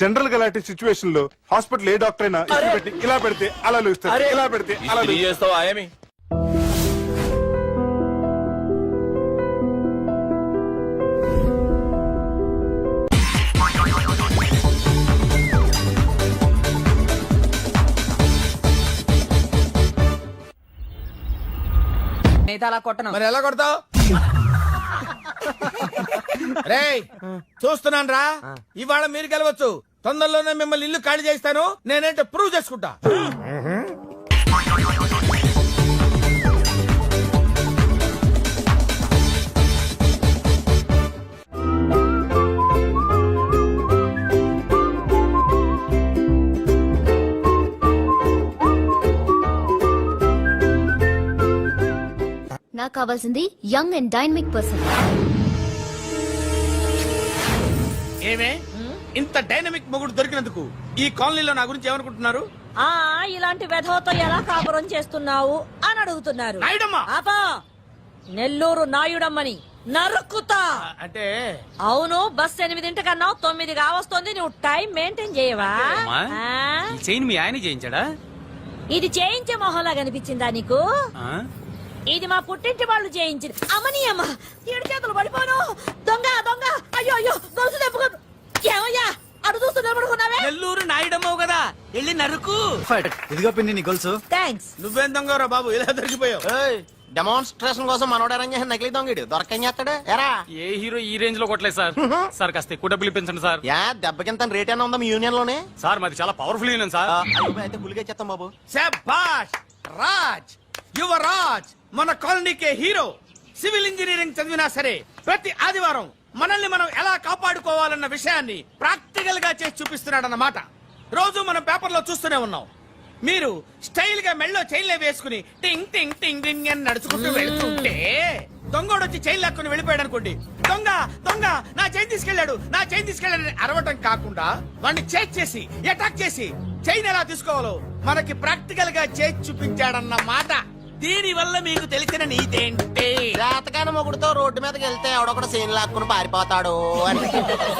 జనరల్ గా అలాంటి సిచ్యువేషన్ లో హాస్పిటల్ ఏ డాక్టర్ అయినా ఇస్త్రీ పెట్టి ఇలా పెడితే అలా లూస్తారు, ఇలా పెడితే అలా ఇస్త్రీ చేస్తావా ఏమి? మరి ఎలా కొడతావు? రేయ్ చూస్తున్నాను రా, ఇవాళ మీరు గెలవచ్చు. తొందరలోనే మిమ్మల్ని ఇల్లు ఖాళీ చేస్తాను. నేనేంటో ప్రూవ్ చేసుకుంటా. నాకు కావాల్సింది యంగ్ అండ్ డైనమిక్ పర్సన్. ఏమే ఇంత డైనమిక్ మొగుడు దొరికినందుకు ఈ కాలనీలో నా గురించి ఏమనుకుంటున్నారు? ఇలాంటి వెధవతో ఎలా కాపురం చేస్తున్నావు అని అడుగుతున్నారు. నాయుడమ్మ. ఆపా. నెల్లూరు నాయుడమ్మని నరుక్కుతా. అంటే అవును, బస్ 8:00 9 కావస్తుంది. నువ్వు టైం మెయింటైన్ చేయవా? చైన్ మీ ఆయన చేయించాడా? ఇది చేయించే మొహంలా కనిపించిందా నీకు? ఇది మా పుట్టింటి వాళ్ళు చేయించింది. అమ్మని అమ్మ, 7 చేతులు పడిపోను. దొంగ దొంగ. అయ్యో అయ్యో, గొలుసు తెప్పుకో. ఏమయ్యా అడు చూస్తూ నిలబడుకున్నావే? నెల్లూరు నాయుడమ్మవు కదా, వెళ్ళి నరుకు. ఇదిగో పిన్ని నీ గొలుసు. థ్యాంక్స్. నువ్వేం దొంగరా బాబు, ఇలా దొరికిపోయావు? డెమాన్స్ట్రేషన్ కోసం మనోడు అరేంజ్ చేసిన నకిలీ దొంగడు దొరకని చేస్తాడు. ఎరా ఏ హీరో ఈ రేంజ్ లో కొట్టలేదు సార్. సార్ కాస్త ఎక్కువ డబ్బులు ఇప్పించండి సార్. యా దెబ్బకింత రేట్ అయినా ఉందా మీ యూనియన్ లోనే? సార్ మాది చాలా పవర్ఫుల్ యూనియన్ సార్. అయితే గులిగా చేస్తాం బాబు. శభాష్ రాజ్, యువరాజ్, మన కాలనీకే హీరో. సివిల్ ఇంజనీరింగ్ చదివినా సరే ప్రతి ఆదివారం మనల్ని మనం ఎలా కాపాడుకోవాలన్న విషయాన్ని ప్రాక్టికల్ గా చేసి చూపిస్తున్నాడన్నమాట. రోజు మనం పేపర్లో చూస్తూనే ఉన్నాం. మీరు స్టైల్ గా మెళ్ళో చైన్లే వేసుకుని టింగ్ టింగ్ టింగ్ టింగ్ అని నడుచుకుంటూ వెళ్తుంటే దొంగోడు వచ్చి చైన్ లాక్కుని వెళ్ళిపోయాడు అనుకోండి. దొంగ దొంగ నా చైన్ తీసుకెళ్లాడు, నా చైన్ తీసుకెళ్లాడని అరవటం కాకుండా వాడిని చేజ్ చేసి అటాక్ చేసి చైన్ ఎలా తీసుకోవాలో మనకి ప్రాక్టికల్ గా చేసి చూపించాడన్న మాట. దీని వల్ల మీకు తెలిసిన నీతేంటి? జాతకాన మొగుడుతో రోడ్డు మీదకి వెళ్తే ఎవడొకడు సీన్ లాక్కుని పారిపోతాడు అని.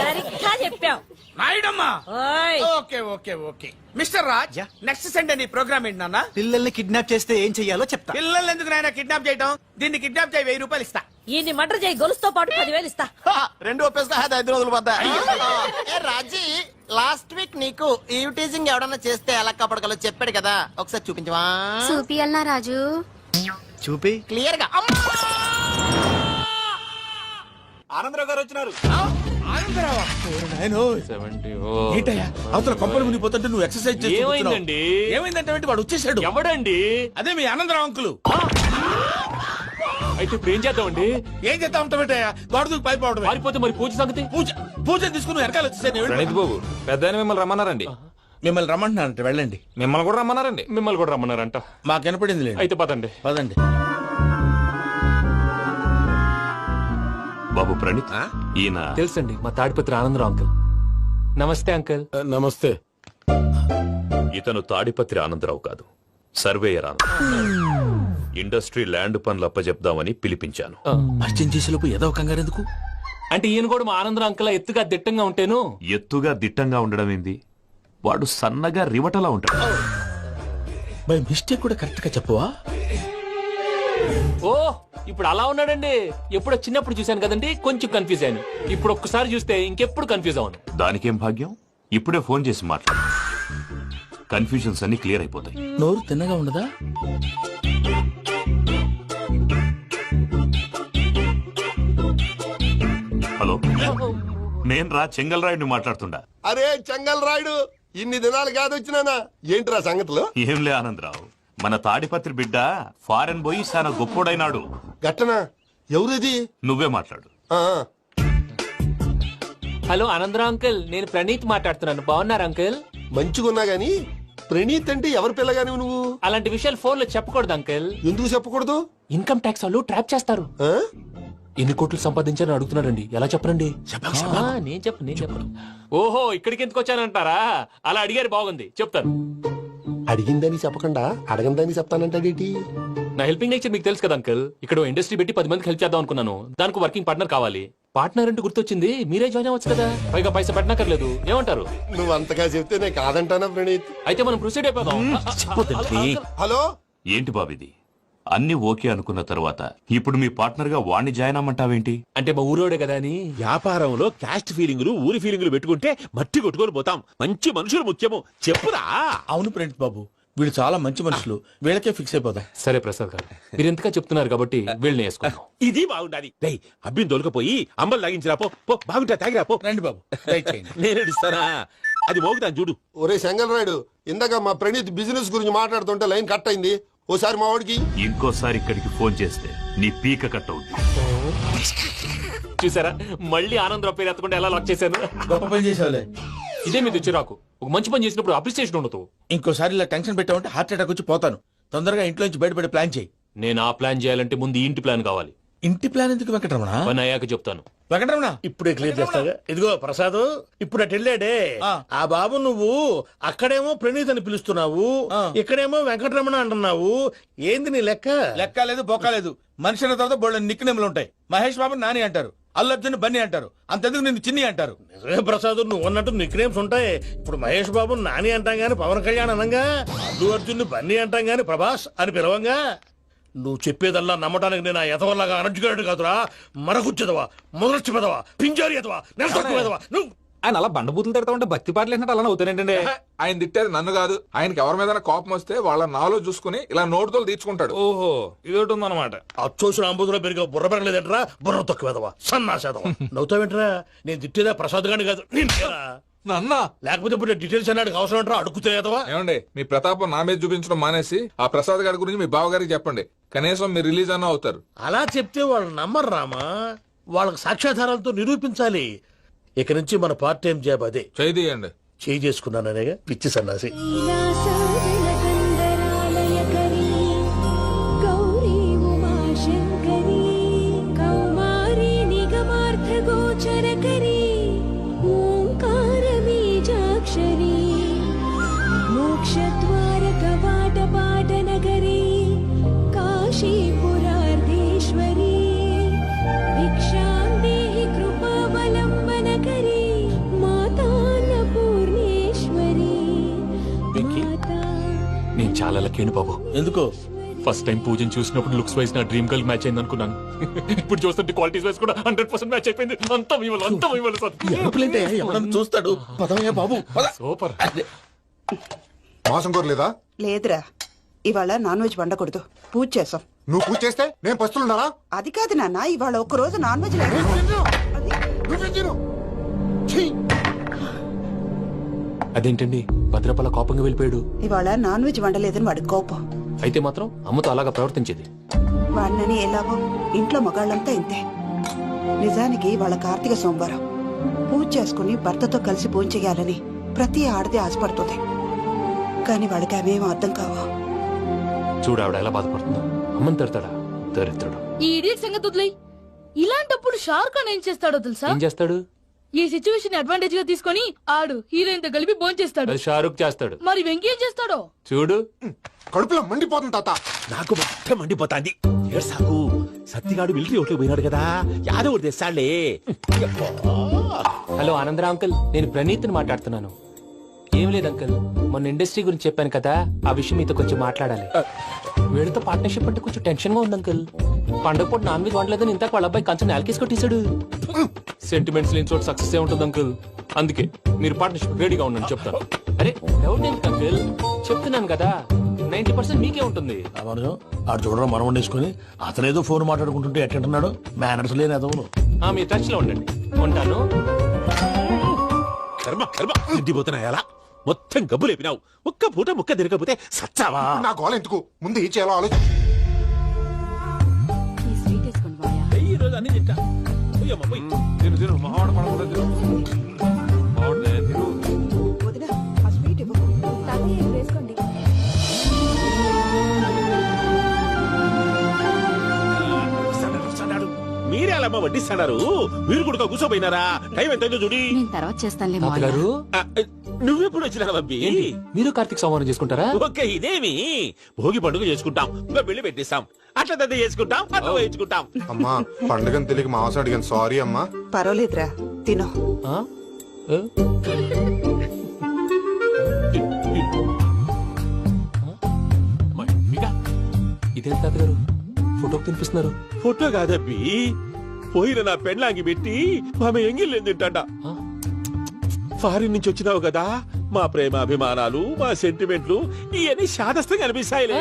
సరిగ్గా చెప్పావు నాయుడమ్మా. ఓయ్. Okay okay okay mister Raj, next Sunday నీ ప్రోగ్రామ్ ఏంటి నాన్న? పిల్లల్ని కిడ్నాప్ చేస్తే ఏం చెయ్యాలో చెప్తా. పిల్లల్ని ఎందుకు నాయన కిడ్నాప్ చేయటం? దీన్ని కిడ్నాప్ చేయి, 1000 రూపాయలు ఇస్తా. ఈయన్ని మర్డర్ చేయి, గొలుసుతో పాటు 10,000 ఇస్తా. రెండు ఒప్పేసుకో, 5 రోజులు పోతా. ఏ రాజీ, లాస్ట్ వీక్ నీకు ఈవ్ టీజింగ్ ఎవడన్నా చేస్తే ఎలా కాపాడగలో చెప్పాడు కదా, ఒకసారి చూపించవా? చూపియల్నా రాజు? చూపి. క్లియర్ గా. ఆనందరావు గారు వచ్చినారు. ఆనందరావా? ఏంటయ్యా అవతల కొంపలు మునిగిపోతుంటే నువ్వు ఎక్సర్సైజ్ చేస్తూ ఏమైందండి? ఏమైందంటే వాడు వచ్చేసాడు. ఎవడండి? అదే మీ ఆనందరావు అంకులు. అయితే ఇప్పుడు ఏం చేద్దామండి? ఏం చేస్తా ఉంటావేటయ్యా, గొడవకు పైపోవడమే. పారిపోతే మరి పూజ సంగతి? పూజ పూజ తీసుకుని వెనకాల వచ్చేసాను. బాబు పెద్ద మిమ్మల్ని రమ్మన్నారండి. మిమ్మల్ని రమ్మంటున్నారంట వెళ్ళండి. మిమ్మల్ని కూడా రమ్మన్నారండి. మిమ్మల్ని కూడా రమ్మన్నారంట. మాకు వినపడింది అయితే పదండి. పదండి. బాబు ప్రణీత్, ఈయన తెలుసండి, మా తాడిపత్రి ఆనందరావు అంకుల్. నమస్తే అంకుల్. నమస్తే. ఇతను తాడిపత్రి ఆనందరావు కాదు, సర్వేయర్ ఆనందరావు. ఇండస్ట్రీ ల్యాండ్ పనులు అప్పచెప్దామని పిలిపించాను. పరిచయం చేసేలోపు ఏదో కంగారు ఎందుకు? అంటే ఈయన కూడా మా ఆనందరావు అంకుల్ ఎత్తుగా దిట్టంగా ఉంటేను. ఎత్తుగా దిట్టంగా ఉండడం ఏంది, వాడు సన్నగా రివటలా ఉంటాడు. బై మిస్టేక్ కూడా కరెక్ట్ గా చెప్పవా? ఓ ఇప్పుడు అలా ఉన్నాడండి. ఎప్పుడో చిన్నప్పుడు చూశాను కదండి, కొంచెం కన్ఫ్యూజ్ అయ్యాను. ఇప్పుడు ఒక్కసారి చూస్తే ఇంకెప్పుడు కన్ఫ్యూజ్ అవ్వను. దానికేం భాగ్యం, ఇప్పుడే ఫోన్ చేసి మాట్లాడు. కన్ఫ్యూజన్స్ అన్ని క్లియర్ అయిపోతాయి. నోరు తిన్నగా ఉండదా? హలో, నేను రా చెంగల్ రాయుడిని మాట్లాడుతుండా. అరే చెంగల్ రాయుడు, ఇన్ని దినాలు కాదు వచ్చినానా? ఏంట్రా సంగతులు? ఏంలే ఆనందరావు, మన తాడిపత్రి బిడ్డ ఫారెన్ పోయి చాలా గొప్పోడైనాడు. గట్టనా? ఎవరిది? నువ్వే మాట్లాడు. హలో ఆనందరావు అంకుల్, నేను ప్రణీత్ మాట్లాడుతున్నాను. బాగున్నారు అంకుల్? మంచిగున్నా గాని ప్రణీత్ అంటే ఎవరి పిల్లగాని నువ్వు? అలాంటి విషయాలు ఫోన్ లో చెప్పకూడదు అంకుల్. ఎందుకు చెప్పకూడదు? ఇన్కమ్ ట్యాక్స్ వాళ్ళు ట్రాప్ చేస్తారు. ఆ? ఎన్ని కోట్లు సంపాదించాలని అడుగుతున్నారండి. ఎలా చెప్పరండి? నేను చెప్పను. ఓహో, ఇక్కడికి ఎందుకు వచ్చానంటారా? అలా అడిగారు, బాగుంది, చెప్తాను. అడిగిందని చెప్పకుండా అడగందని చెప్తానంటాడేటి? నా హెల్పింగ్ నేచర్ మీకు తెలుసు కదా అంకుల్. ఇక్కడ ఇండస్ట్రీ పెట్టి 10 మందికి హెల్ప్ చేద్దాం అనుకున్నాను. దానికి వర్కింగ్ పార్ట్నర్ కావాలి. పార్ట్నర్ అంటే గుర్తొచ్చింది, మీరే జాయిన్ అవ్వచ్చు కదా. పైగా పైసా పెట్టనక్కర్లేదు. ఏమంటారు? నువ్వు అంతగా చెప్తే నేను కాదంటానా ప్రణీత్? అయితే మనం ప్రొసీడ్ అయిపోదాం. హలో, ఏంటి బాబిది? అన్ని ఓకే అనుకున్న తర్వాత ఇప్పుడు మీ పార్ట్నర్ గా వాణ్ణి జాయిన్ అమ్మంటావేంటి? అంటే మా ఊరోడే కదా అని. వ్యాపారంలో క్యాస్ట్ ఫీలింగులు, ఊరి ఫీలింగులు పెట్టుకుంటే మట్టి కొట్టుకొని పోతాం. మంచి మనుషులు ముఖ్యము. చెప్పురా. అవును ప్రణీత్ బాబు, వీళ్ళు చాలా మంచి మనుషులు. వీళ్ళకే ఫిక్స్ అయిపోదాం. సరే ప్రసాద్ గారు, మీరు ఎంతగా చెప్తున్నారు కాబట్టి వీళ్ళని వేసుకుందాం. ఇది బాగుండాలి. అబ్బిని దొలకపోయి అంబలు లాగించిరా పో. బాగుంటా తాగిరా పో. రండి బాబు, నేను ఇస్తానా? అది మోగుతాను చూడు. ఒరే చెంగల్ రాయుడు, ఇందాక మా ప్రణీత్ బిజినెస్ గురించి మాట్లాడుతుంటే లైన్ కట్ అయింది. ఓసారి మా వాడికి ఇంకోసారి ఇక్కడికి ఫోన్ చేస్తే నీ పీక కట్ అవుతుంది. చూసారా, మళ్ళీ ఆనందరావు పేరు ఎత్తకుండా ఎలా లాక్ చేశాను. గొప్ప పని చేసేవాళ్ళే. ఇదే మీ చిరాకు. ఒక మంచి పని చేసినప్పుడు అప్రిసియేషన్ ఉండదు. ఇంకోసారి ఇలా టెన్షన్ పెట్టామంటే హార్ట్ అటాక్ వచ్చి పోతాను. తొందరగా ఇంట్లో నుంచి బయటపడే ప్లాన్ చేయి. నేను ఆ ప్లాన్ చేయాలంటే ముందు ఇంటి ప్లాన్ కావాలి. ఇంటి ప్లాన్ ఎందుకు వెంకటరమణ? పని అయ్యాక చెప్తాను. వెంకటరమణ ఇప్పుడే క్లియర్ చేస్తాగా. ఇదిగో ప్రసాద్, ఇప్పుడు అటు వెళ్ళాడే ఆ బాబు, నువ్వు అక్కడేమో ప్రణీత్ అని పిలుస్తున్నావు, ఇక్కడేమో వెంకటరమణ అంటున్నావు. ఏంది నీ లెక్క? లెక్క లేదు, బొక్క లేదు. మనిషి అన్న తర్వాత బోళ్ళ నిక్నెములు ఉంటాయి. మహేష్ బాబు నాని అంటారు, అల్లు అర్జున్ బన్నీ అంటారు, అంతెందుకు నిన్ను చిన్ని అంటారు. నిజమే ప్రసాద్, నువ్వు అన్నట్టు నిక్ నేమ్స్ ఉంటాయి. ఇప్పుడు మహేష్ బాబు నాని అంటాం గాని పవన్ కళ్యాణ్ అనంగా, అల్లు అర్జున్ బన్నీ అంటాం గాని ప్రభాస్ అని పిలవంగా. నువ్వు చెప్పేదల్లా నమ్మటానికి నేను ఆ ఎతవల్లాగా అనర్జుకేటెడ్ కాదురా. మరగుచ్చదవా, మొదలచ్చి పెదవా, పింజారి ఎదవా, నెలసొక్కుదవా నువ్వు. ఆయన అలా బండబూతులు తిడతా ఉంటే భక్తి పాటలు ఏంటంటే అలా అవుతానంటే. ఆయన తిట్టేది నన్ను కాదు, ఆయనకి ఎవరి మీద కోపం వస్తే వాళ్ళ నాలో చూసుకుని ఇలా నోటుతో తీర్చుకుంటాడు. ఓహో, ఇదొకటి ఉందన్నమాట. అచ్చోసిన అంబుధులో పెరిగే బుర్ర పెరగలేదంటరా, బుర్ర తొక్కువేదవా, సన్నాసేదవా. నవ్వుతావేంట్రా? నేను తిట్టేదా ప్రసాద్ గాని కాదు, నిన్నేరా. నన్నా? లేకపోతే ఇప్పుడు డీటెయిల్స్ అన్నాడు అవసరం అంటారా? అడుగుతాయేదవా. ఏమండి, మీ ప్రతాపం నా మీద చూపించడం మానేసి ఆ ప్రసాద్ గారి గురించి మీ బావగారికి చెప్పండి. కనీసం మీరు రిలీజ్ అన్న అవుతారు. అలా చెప్తే వాళ్ళు నమ్మరు రామా. వాళ్ళకి సాక్ష్యాధారాలతో నిరూపించాలి. ఇక నుంచి మన పార్ట్ టైం జాబ్ అదే. చేయండి. చేయి చేసుకున్నాననేగా పిచ్చి సన్నాసి. నేను చాలా లక్కీ బాబు. ఎందుకు? ఫస్ట్ టైం పూజను చూసినప్పుడు లుక్స్ వైజ్ నా డ్రీమ్ గర్ల్ మ్యాచ్ అయింది అనుకున్నాను. ఇప్పుడు చూస్తుంటే క్వాలిటీస్ వైజ్ కూడా 100% మ్యాచ్ అయిపోయింది. అంతా ఎవడన్నా చూస్తాడు. పదవయ్యా బాబు, సూపర్. మాసం కోరలేదా? లేదురా, ఇవాళ నాన్ వెజ్ వండకూడదు, పూజ చేసాం. నువ్వు పూజ చేస్తే నేను పస్తులున్నారా? అది కాదు నాన్న, ఇవాళ ఒక్క రోజు నాన్ వెజ్ లేదు. అదేంటండి భద్రపల కోపంగా వెళ్ళిపోయాడు? ఇవాళ నాన్ వెజ్ వండలేదని వాడి కోపం. అయితే మాత్రం అమ్మతో అలాగా ప్రవర్తించేది. వాడినని ఎలాగో ఇంట్లో మగాళ్ళంతా ఇంతే. నిజానికి వాళ్ళ కార్తీక సోమవారం పూజ చేసుకుని భర్తతో కలిసి పూజ చేయాలని ప్రతి ఆడది ఆశపడుతుంది కానీ వాడికి అవేం అర్థం కావా. చూడు ఆవిడ ఎలా బాధపడుతుందో. అమ్మని తడతాడా దరిద్రుడు. ఈ ఇడియట్ సంగతి వదిలేయ్. ఇలాంటప్పుడు షారుఖ్ ఖాన్ ఏం చేస్తాడో తెలుసా? ఏం చేస్తాడు? ఈ సిచ్యువేషన్ అడ్వాంటేజ్ గా తీసుకొని ఆడు హీరోయిన్ తో కలిపి బోన్ చేస్తాడు. అది షారుఖ్ చేస్తాడు. మరి వెంకీ ఏం చేస్తాడో చూడు. కడుపులో మండిపోతుంది తాత. నాకు మొత్తం మండిపోతాంది. సాకు సత్తిగాడు మిలిటరీ ఓట్లకు పోయినాడు కదా, యాదవ్ తెస్తాడులే. హలో ఆనందరా అంకుల్, నేను ప్రణీత్ని మాట్లాడుతున్నాను. ఏం లేదు అంకుల్, మొన్న ఇండస్ట్రీ గురించి చెప్పాను కదా, ఆ విషయం మీతో కొంచెం మాట్లాడాలి. వీడితో పార్ట్నర్షిప్ అంటే కొంచెం టెన్షన్ గా ఉంది అంకుల్. పండగ పూట నాన్ వెజ్ వండలేదని ఇంతకు వాళ్ళ అబ్బాయి కంచెం నేలకేసి కొట్టేశాడు. సెంటిమెంట్స్ లేని చోట సక్సెస్ ఏ ఉంటుంది అంకుల్. అందుకే మీరు పార్ట్నర్షిప్ రెడీగా ఉండండి చెప్తాను. అరే డౌట్ ఏంటి అంకుల్, చెప్తున్నాను కదా 90% మీకే ఉంటుంది. ఆడు చూడడం మనం వండేసుకుని అతనేదో ఫోన్ మాట్లాడుకుంటుంటే ఎట్టంటున్నాడు. మేనర్స్ లేని అదవును. మీ టచ్ లో ఉండండి. ఉంటాను. కర్మ కర్మ తిండిపోతున్నా ఎలా మొత్తం గబ్బు లేపినావు. ఒక్క పూట ముక్క తిరగకపోతే సచ్చావా? నా గోల ఎందుకు, ముందు ఏం చేయాలో ఆలోచన. ఈ రోజు అన్ని తింటా. పోయమ్మ, పోయ్. తిను తిను మావాడు పడకుండా తిను. మావాడులే, తిను. వదినా, ఆ స్వీట్ ఇవ్వు. వస్తాడు. మీరే అలా వడ్డిస్తాడారు. మీరు కూడా కూర్చోపోయినారా? టైం ఎంతైందో చూడి. నేను తర్వాత చేస్తానులే తాతగారు, ఆ, నువ్వెప్పుడు వచ్చినా బంబి? ఏంటి మీరు కార్తీక్ సంహారం చేసుకుంటారా? ఓకే, ఇదేమి భోగి పండుగ చేసుకుంటాం, ఇంకా పెళ్లి పెట్టిస్తాం, అట్లా దద్ద చేసుకుంటాం, అట్లా వేయించుకుంటాం. అమ్మా పండుగని తెలియక మాంసం అడిగాను, సారీ అమ్మా. పర్వాలేదురా, తినో. ఆ? ఏ? ఇదేంటి తాతగారు ఫోటోకి తినిపిస్తున్నారు? ఫోటో కాదబ్బి, పోయిన నా పెళ్ళాంగి పెట్టి ఆమె ఎంగిల్లేం తింటాడ. ఫారిన్ నుంచి వచ్చినావు కదా, మా ప్రేమ అభిమానాలు, మా సెంటిమెంట్లు ఇవన్నీ శాదస్తంగా అనిపిస్తాయిలే.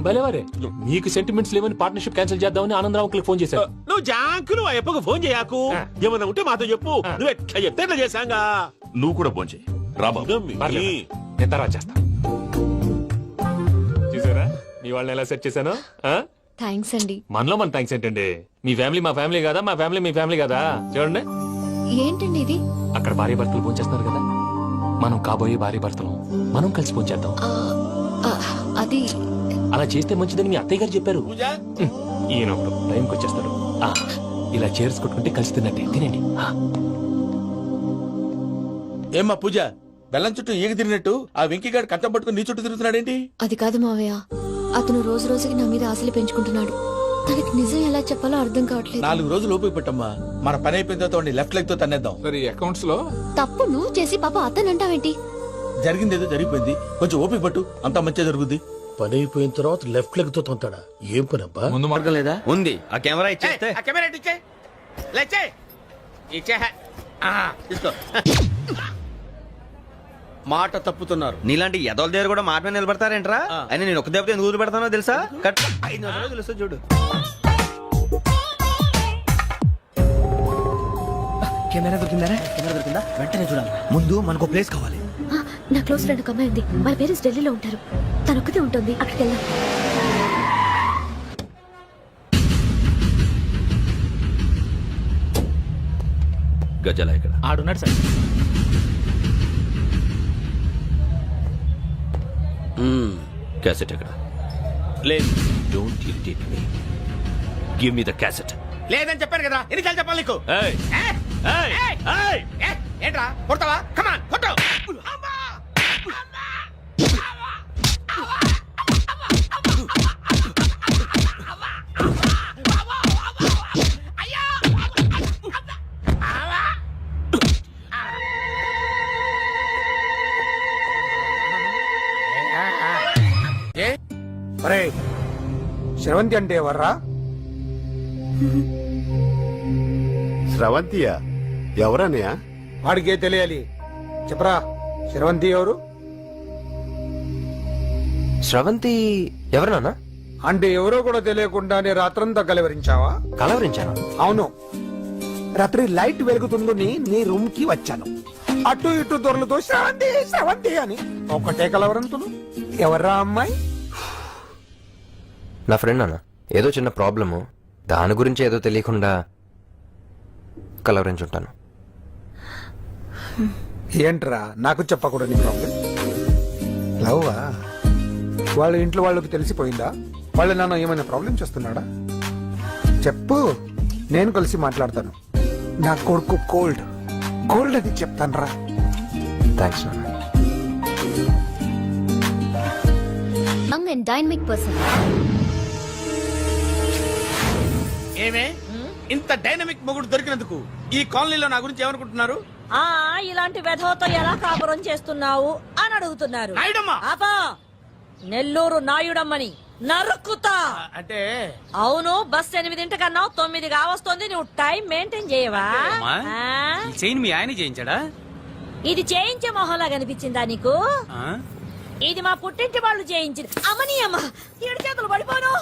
భలేవారే, మీకు సెంటిమెంట్స్ లేవని పార్ట్నర్షిప్ క్యాన్సిల్ చేద్దామని ఆనందరావు అంకుల్ ఫోన్ చేశారు. నువ్వు జాంకులు ఆ అప్పకు ఫోన్ చేయకు. ఏమన్నా ఉంటే మాతో చెప్పు. నువ్వు ఎట్లా చెప్తే ఎట్లా చేశాంగా. నువ్వు కూడా ఫోన్ చేయి రాబా. పర్లేదు, నేను తర్వాత చేస్తా. చూసారా మీ వాళ్ళని ఎలా సెట్ చేశాను? థ్యాంక్స్ అండి. మనలో మన థ్యాంక్స్ ఏంటండి, మీ ఫ్యామిలీ మా ఫ్యామిలీ కదా, మా ఫ్యామిలీ మీ ఫ్యామిలీ కదా. చూడండి, ఏంటండి ఇది? అక్కడ భార్య భర్తలు ఫోన్ చేస్తున్నారు కదా, మనం కాబోయే భార్య భర్తలు మనం కలిసి ఫోన్ చేద్దాం. అది అలా చేస్తే మంచిదని మీ అత్తయ్య గారు చెప్పారు. ఈయన ఒకడు టైంకి వచ్చేస్తాడు. ఇలా చేర్స్ కొట్టుకుంటే కలిసి తిన్నట్టే తినండి. ఏమ్మా పూజ, బెల్లం చుట్టూ ఈగ తిరిగినట్టు ఆ వెంకీగాడు కట్టం పట్టుకుని నీ చుట్టూ తిరుగుతున్నాడేంటి? అది కాదు మావయ్య, అతను రోజు రోజుకి నా మీద ఆశలు పెంచుకుంటున్నాడు. తనకి నిజం ఎలా చెప్పాలో అర్థం కావట్లేదు. 4 రోజులు ఓపిక పెట్టమ్మా, మన పని అయిపోయిన తర్వాత లెఫ్ట్ లెగ్ తో తన్నేద్దాం. మరి అకౌంట్స్ లో తప్పు నువ్వు చేసి పాప అతను అంటావేంటి? జరిగిందేదో జరిగిపోయింది, కొంచెం ఓపిక పట్టు, అంతా మంచిగా జరుగుద్ది. పని అయిపోయిన తర్వాత లెఫ్ట్ లెగ్ తో తొంతాడా? ఏం పని అబ్బా? ముందు మార్గం లేదా ఉంది. ఆ కెమెరా ఇచ్చేస్తే తీసుకో. మాట తప్పుతున్నారు. నీలాంటి ఎదల దగ్గర కూడా మాట మీద నిలబడతారేంట్రా? అని నేను ఒక దెబ్బతో ఎందుకు పెడతానో తెలుసా? కట్ 5 నిమిషాలు తెలుసా చూడు. కెమెరా దొరికిందా? కెమెరా దొరికిందా? వెంటనే చూడాలి. ముందు మనకు ప్లేస్ కావాలి. నా క్లోజ్ ఫ్రెండ్ ఒక అమ్మాయి ఉంది, వాళ్ళ పేరెంట్స్ ఢిల్లీలో ఉంటారు. తనొక్కతే ఉంటుంది, అక్కడికి వెళ్దాం. గజల ఇక్కడ ఆడున్నాడు సార్. క్యాసెట్ ఎక్కడ? లేదు. Don't irritate me, give me the cassette. లేదని చెప్పాను కదా, ఎన్నిసార్లు చెప్పాలి నీకు? ఏయ్ ఏయ్ ఏయ్, ఏంట్రా కొడతావా? కమాన్ కొట్టు. అరే శ్రవంతి అంటే ఎవర్రా? స్రవంతియా? ఎవరన్నయ్యా? వాడికే తెలియాలి, చెప్పరా. శ్రవంతి ఎవరు? శ్రవంతి ఎవరు నాన్న? అంటే ఎవరో కూడా తెలియకుండానే రాత్రంతా కలవరించావా? కలవరించాను. అవును, రాత్రి లైట్ వెలుగుతుందని నీ రూమ్ కి వచ్చాను. అటు ఇటు దొరలతో శ్రవంతి శ్రవంతి అని ఒకటే కలవరంతులు. ఎవర్రా అమ్మాయి? నా ఫ్రెండ్ అన్న, ఏదో చిన్న ప్రాబ్లము, దాని గురించి ఏదో తెలియకుండా కలవరించుంటాను. ఏంట్రా నాకు చెప్పకూడదు నీ ప్రాబ్లం? లవ్వా? వాళ్ళ ఇంట్లో వాళ్ళకి తెలిసిపోయిందా? వాళ్ళు నాన్న ఏమైనా ప్రాబ్లం చేస్తున్నాడా? చెప్పు, నేను కలిసి మాట్లాడతాను. నా కొడుకు కోల్డ్ కోల్డ్ అది చెప్తాను రా. థ్యాంక్స్ నాన్న. Young and dynamic person. ఏమే ఇంత డైనమిక్ మొగుడు దొరికినందుకు ఈ కాలనీలో నా గురించి ఏమనుకుంటున్నారు? ఆ ఇలాంటి వెధవతో ఎలా కాపురం చేస్తున్నావు అని అడుగుతున్నారు. నాయుడమ్మ! ఆపా! నెల్లూరు నాయుడమ్మని నరుక్కుతా. అంటే అవును, బస్ 8:00 9 కావస్తుంది. నువ్వు టైం మెయింటైన్ చేయవా? ఆ? చైన్ మీ ఆయన చేయించాడా? ఇది చేయించే మొహంలా కనిపించిందా నీకు? ఇది మా పుట్టింటి వాళ్ళు చేయించింది. అమ్మని అమ్మ ఏడు చేతులు పడిపోను.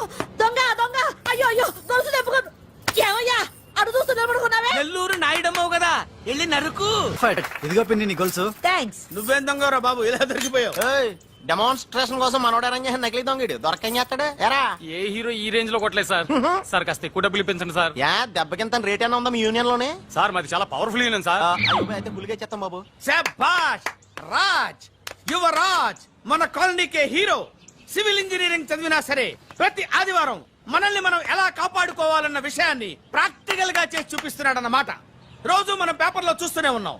దొంగ దొంగ! అయ్యో అయ్యో గొలుసు తెప్పుకోను. ఏమయ్యా అడు చూస్తూ నిలబడుకున్నావే? నెల్లూరు నాయుడమ్మవు కదా, వెళ్ళి నరుకు. ఇదిగో పిన్ని నీ గొలుసు. థ్యాంక్స్. నువ్వేం దొంగరా బాబు ఇలా దొరికిపోయావు? డెమాన్స్ట్రేషన్ కోసం మనోడు అరేంజ్ చేసిన నకిలీ దొంగడు దొరకం చేస్తాడు. ఎరా ఏ హీరో ఈ రేంజ్ లో కొట్టలేదు సార్. సార్ కాస్త ఎక్కువ డబ్బులు ఇప్పించండి సార్. యా దెబ్బకింత రేట్ అయినా ఉందా మీ యూనియన్ లోనే? సార్ మాది చాలా పవర్ఫుల్ యూనియన్ సార్. అయితే గులిగా చేస్తాం బాబు. శభాష్ రాజ్, యువరాజ్, మన కాలనీకే హీరో. సివిల్ ఇంజనీరింగ్ చదివినా సరే ప్రతి ఆదివారం మనల్ని మనం ఎలా కాపాడుకోవాలన్న విషయాన్ని ప్రాక్టికల్ గా చేసి చూపిస్తున్నాడన్నమాట. రోజు మనం పేపర్లో చూస్తూనే ఉన్నాం.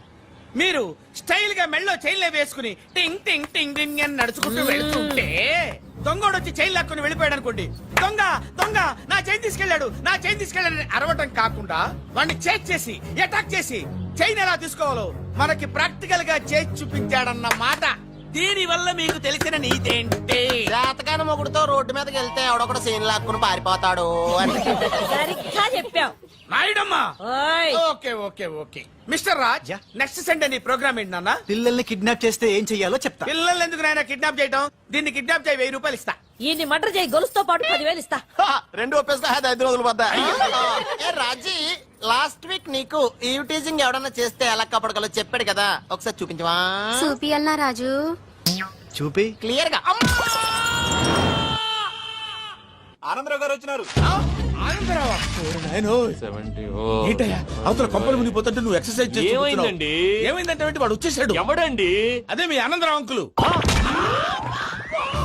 మీరు స్టైల్ గా మెళ్ళో చైన్లే వేసుకుని టింగ్ టింగ్ టింగ్ టింగ్ అని నడుచుకుంటూ వెళ్తుంటే దొంగోడు వచ్చి చైన్ లాక్కుని వెళ్ళిపోయాడు అనుకోండి. దొంగ దొంగ నా చైన్ తీసుకెళ్లాడు, నా చైన్ తీసుకెళ్లాడని అరవటం కాకుండా వాడిని చేజ్ చేసి అటాక్ చేసి చైన్ ఎలా తీసుకోవాలో మనకి ప్రాక్టికల్ గా చేసి చూపించాడన్న మాట. దీని వల్ల మీకు తెలిసిన నీతేంటి? జాతకాన మొగుడుతో రోడ్డు మీదకి వెళ్తే ఎవడొకడు సీన్ లాక్కుని పారిపోతాడు అని. సరిగ్గా చెప్పావు నాయుడమ్మా. ఓయ్. Okay okay okay mister Raj, next Sunday నీ ప్రోగ్రామ్ ఏంటి నాన్న? పిల్లల్ని కిడ్నాప్ చేస్తే ఏం చెయ్యాలో చెప్తా. పిల్లలు ఎందుకు నాయన కిడ్నాప్ చేయటం? దీన్ని కిడ్నాప్ చేయి, 1000 రూపాయలు ఇస్తా. ఈయన్ని మర్డర్ చేయి, గొలుసుతో పాటు 10,000 ఇస్తా. రెండు ఒప్పేస్తా 5 రోజులు పడ్డా. ఏ రాజీ, లాస్ట్ వీక్ నీకు ఈవ్ టీజింగ్ ఎవడన్నా చేస్తే ఎలా కాపాడగలో చెప్పాడు కదా, ఒకసారి చూపించవా? చూపియల్నా రాజు? చూపి. క్లియర్ గా. ఆనందరావు గారు వచ్చినారు. ఆనందరావా? ఏంటయ్యా అవతల కొంపలు మునిగిపోతుంటే నువ్వు ఎక్సర్సైజ్ ఏమైందండి? ఏమైందంటే వాడు వచ్చేసాడు. ఎవడండి? అదే మీ ఆనందరావు అంకులు.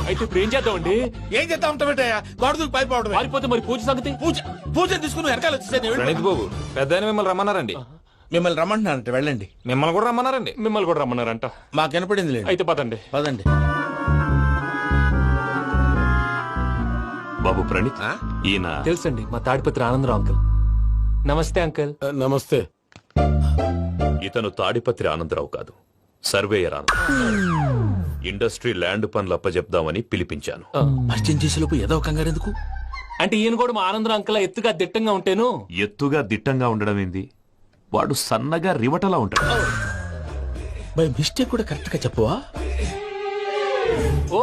అయితే ఇప్పుడు ఏం చేద్దామండి? ఏం చేస్తా ఉంటావేటయ్యా? గొడవకు పైపోవడమే. పారిపోతే మరి పూజ సంగతి? పూజ తీసుకుని వెనకాల వచ్చేసాను. ప్రణీత్ బాబు, పెద్ద మిమ్మల్ని రమ్మన్నారండి. మిమ్మల్ని రమ్మంటున్నారంట, వెళ్ళండి. మిమ్మల్ని కూడా రమ్మన్నారండి. మిమ్మల్ని కూడా రమ్మన్నారంట. మాకు వినపడింది లేదు. అయితే పదండి. పదండి. బాబు ప్రణీత్, ఈయన తెలుసండి, మా తాడిపత్రి ఆనందరావు అంకుల్. నమస్తే అంకుల్. నమస్తే. ఇతను తాడిపత్రి ఆనందరావు కాదు, సర్వేయర్ ఆనందరావు. ఇండస్ట్రీ ల్యాండ్ పనులు అప్పజెప్దామని పిలిపించాను. పరిచయం చేసేలోపు ఏదో కంగారు ఎందుకు? అంటే ఈయన కూడా మా ఆనందరావు అంకుల్ ఎత్తుగా దిట్టంగా ఉంటాను. ఎత్తుగా దిట్టంగా ఉండడం ఏంది? వాడు సన్నగా రివటలా ఉంటాడు. బై మిస్టేక్ కూడా కరెక్ట్ గా చెప్పవా? ఓ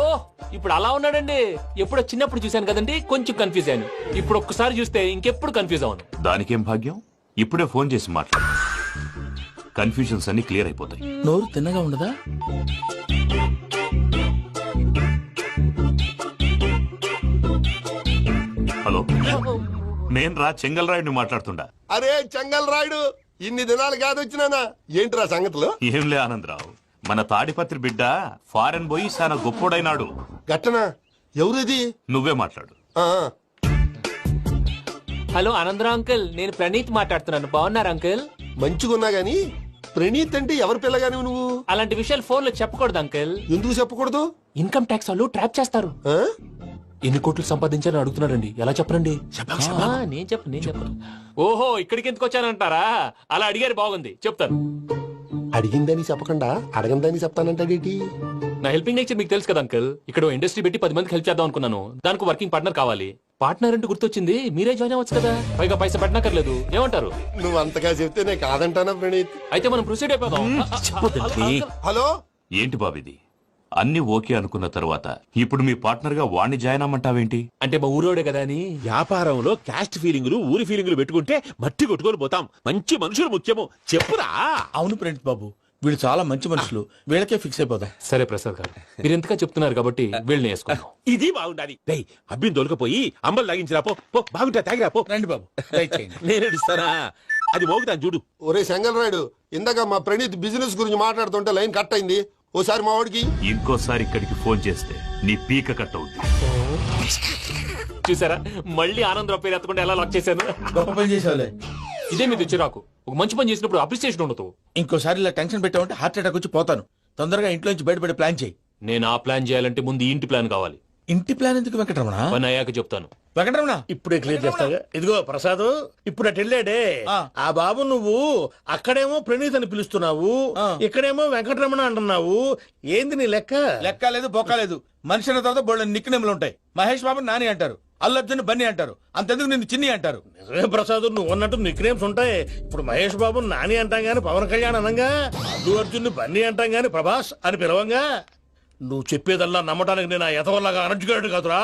ఇప్పుడు అలా ఉన్నాడండి. ఎప్పుడో చిన్నప్పుడు చూశాను కదండి, కొంచెం కన్ఫ్యూజ్ అయ్యాను. ఇప్పుడు ఒక్కసారి చూస్తే ఇంకెప్పుడు కన్ఫ్యూజ్ అవ్వను. దానికేం భాగ్యం, ఇప్పుడే ఫోన్ చేసి మాట్లాడు. కన్ఫ్యూజన్స్ అన్ని క్లియర్ అయిపోతాయి. నోరు తిన్నగా ఉండదా? హలో, నేను రా చెంగల్ రాయుడిని మాట్లాడుతుండా. అరే చెంగల్ రాయుడు, ఇన్ని దినాలు కాదు వచ్చినానా? ఏంట్రా సంగతులు? ఏంలే ఆనందరావు, మన తాడిపత్రి బిడ్డ ఫారెన్ పోయి చాలా గొప్పోడైనాడు. గట్టనా? ఎవరిది? నువ్వే మాట్లాడు. హలో ఆనందరావు అంకుల్, నేను ప్రణీత్ మాట్లాడుతున్నాను. బాగున్నారు అంకుల్? మంచిగున్నా గాని ప్రణీత్ అంటే ఎవరి పిల్లగాని నువ్వు? అలాంటి విషయాలు ఫోన్ లో చెప్పకూడదు అంకుల్. ఎందుకు చెప్పకూడదు? ఇన్కమ్ ట్యాక్స్ వాళ్ళు ట్రాప్ చేస్తారు. ఆ? ఎన్ని కోట్లు సంపాదించాలని అడుగుతున్నారండి. ఎలా చెప్పరండి? నేను చెప్పను. ఓహో, ఇక్కడికి ఎందుకు వచ్చానంటారా? అలా అడిగారు, బాగుంది, చెప్తాను. అడిగిందని చెప్పకుండా అడగందని చెప్తానంటాడేటి? నా హెల్పింగ్ నేచర్ మీకు తెలుసు కదా అంకుల్. ఇక్కడ ఇండస్ట్రీ పెట్టి 10 మందికి హెల్ప్ చేద్దాం అనుకున్నాను. దానికి వర్కింగ్ పార్ట్నర్ కావాలి. పార్ట్నర్ అంటే గుర్తొచ్చింది, మీరే జాయిన్ అవ్వచ్చు కదా. పైగా పైసా పెట్టనక్కర్లేదు. ఏమంటారు? నువ్వు అంతగా చెప్తే నేను కాదంటానా ప్రణీత్? అయితే మనం ప్రొసీడ్ అయిపోదాం. హలో, ఏంటి బాబిది? అన్ని ఓకే అనుకున్న తర్వాత ఇప్పుడు మీ పార్ట్నర్ గా వాణ్ణి జాయిన్ అమ్మంటావేంటి? అంటే మా ఊరోడే కదా అని. వ్యాపారంలో క్యాస్ట్ ఫీలింగులు ఊరి ఫీలింగులు పెట్టుకుంటే మట్టి కొట్టుకొని పోతాం. మంచి మనుషులు ముఖ్యము. చెప్పురా. అవును ప్రణీత్ బాబు, వీళ్ళు చాలా మంచి మనుషులు. వీళ్ళకే ఫిక్స్ అయిపోతాం. సరే ప్రసాద్ గారు, మీరు ఎంతగా చెప్తున్నారు కాబట్టి వీళ్ళని వేసుకుందాం. ఇది బాగుండాలి. అబ్బిని దొలకపోయి అంబలు లాగించిరా. పో బాగుంటా, తాగిరా పో. రండి బాబు, నేను ఇస్తానా? అది మోగుతాను చూడు. ఒరే సెంగల్ రాయుడు, ఇందాక మా ప్రణీత్ బిజినెస్ గురించి మాట్లాడుతుంటే లైన్ కట్ అయింది. ఓసారి మా వాడికి ఇంకోసారి ఇక్కడికి ఫోన్ చేస్తే నీ పీక కట్ అవుతుంది. చూసారా మళ్ళీ ఆనందరావు పేరు ఎత్తకుండా ఎలా లాక్ చేశాను. గొప్ప పని చేసేవాళ్ళే. ఇదే మీద చిరాకు. ఒక మంచి పని చేసినప్పుడు అప్రిసియేషన్ ఉండదు. ఇంకోసారి ఇలా టెన్షన్ పెట్టామంటే హార్ట్ అటాక్ వచ్చి పోతాను. తొందరగా ఇంట్లో నుంచి బయటపడే ప్లాన్ చేయి. నేను ఆ ప్లాన్ చేయాలంటే ముందు ఈ ఇంటి ప్లాన్ కావాలి. ఇంటి ప్లాన్ ఎందుకు వెంకటరమణ? పని అయ్యాక చెప్తాను. వెంకటరమణ ఇప్పుడే క్లియర్ చేస్తాగా. ఇదిగో ప్రసాద్, ఇప్పుడు అటు వెళ్ళాడే ఆ. ఆ బాబు, నువ్వు అక్కడేమో ప్రణీత్ అని పిలుస్తున్నావు, ఆ. ఇక్కడేమో వెంకటరమణ అంటున్నావు. ఏంది నీ లెక్క? లెక్క లేదు బొక్క లేదు. మనిషి అన్న తర్వాత బోళ్ళ నిక్నెములు ఉంటాయి. మహేష్ బాబు నాని అంటారు, అల్లు అర్జున్ బన్నీ అంటారు, అంతెందుకు నిన్ను చిన్ని అంటారు. నిజమే ప్రసాద్, నువ్వు అన్నట్టు నిక్నేమ్స్ ఉంటాయి. ఇప్పుడు మహేష్ బాబు నాని అంటాం గాని పవన్ కళ్యాణ్ అనంగా, అల్లు అర్జున్ బన్నీ అంటాం గాని ప్రభాస్ అని పిలవంగా. నువ్వు చెప్పేదల్లా నమ్మటానికి నేను ఆ ఎతవల్లాగా అనర్జుకేటెడ్ కాదురా.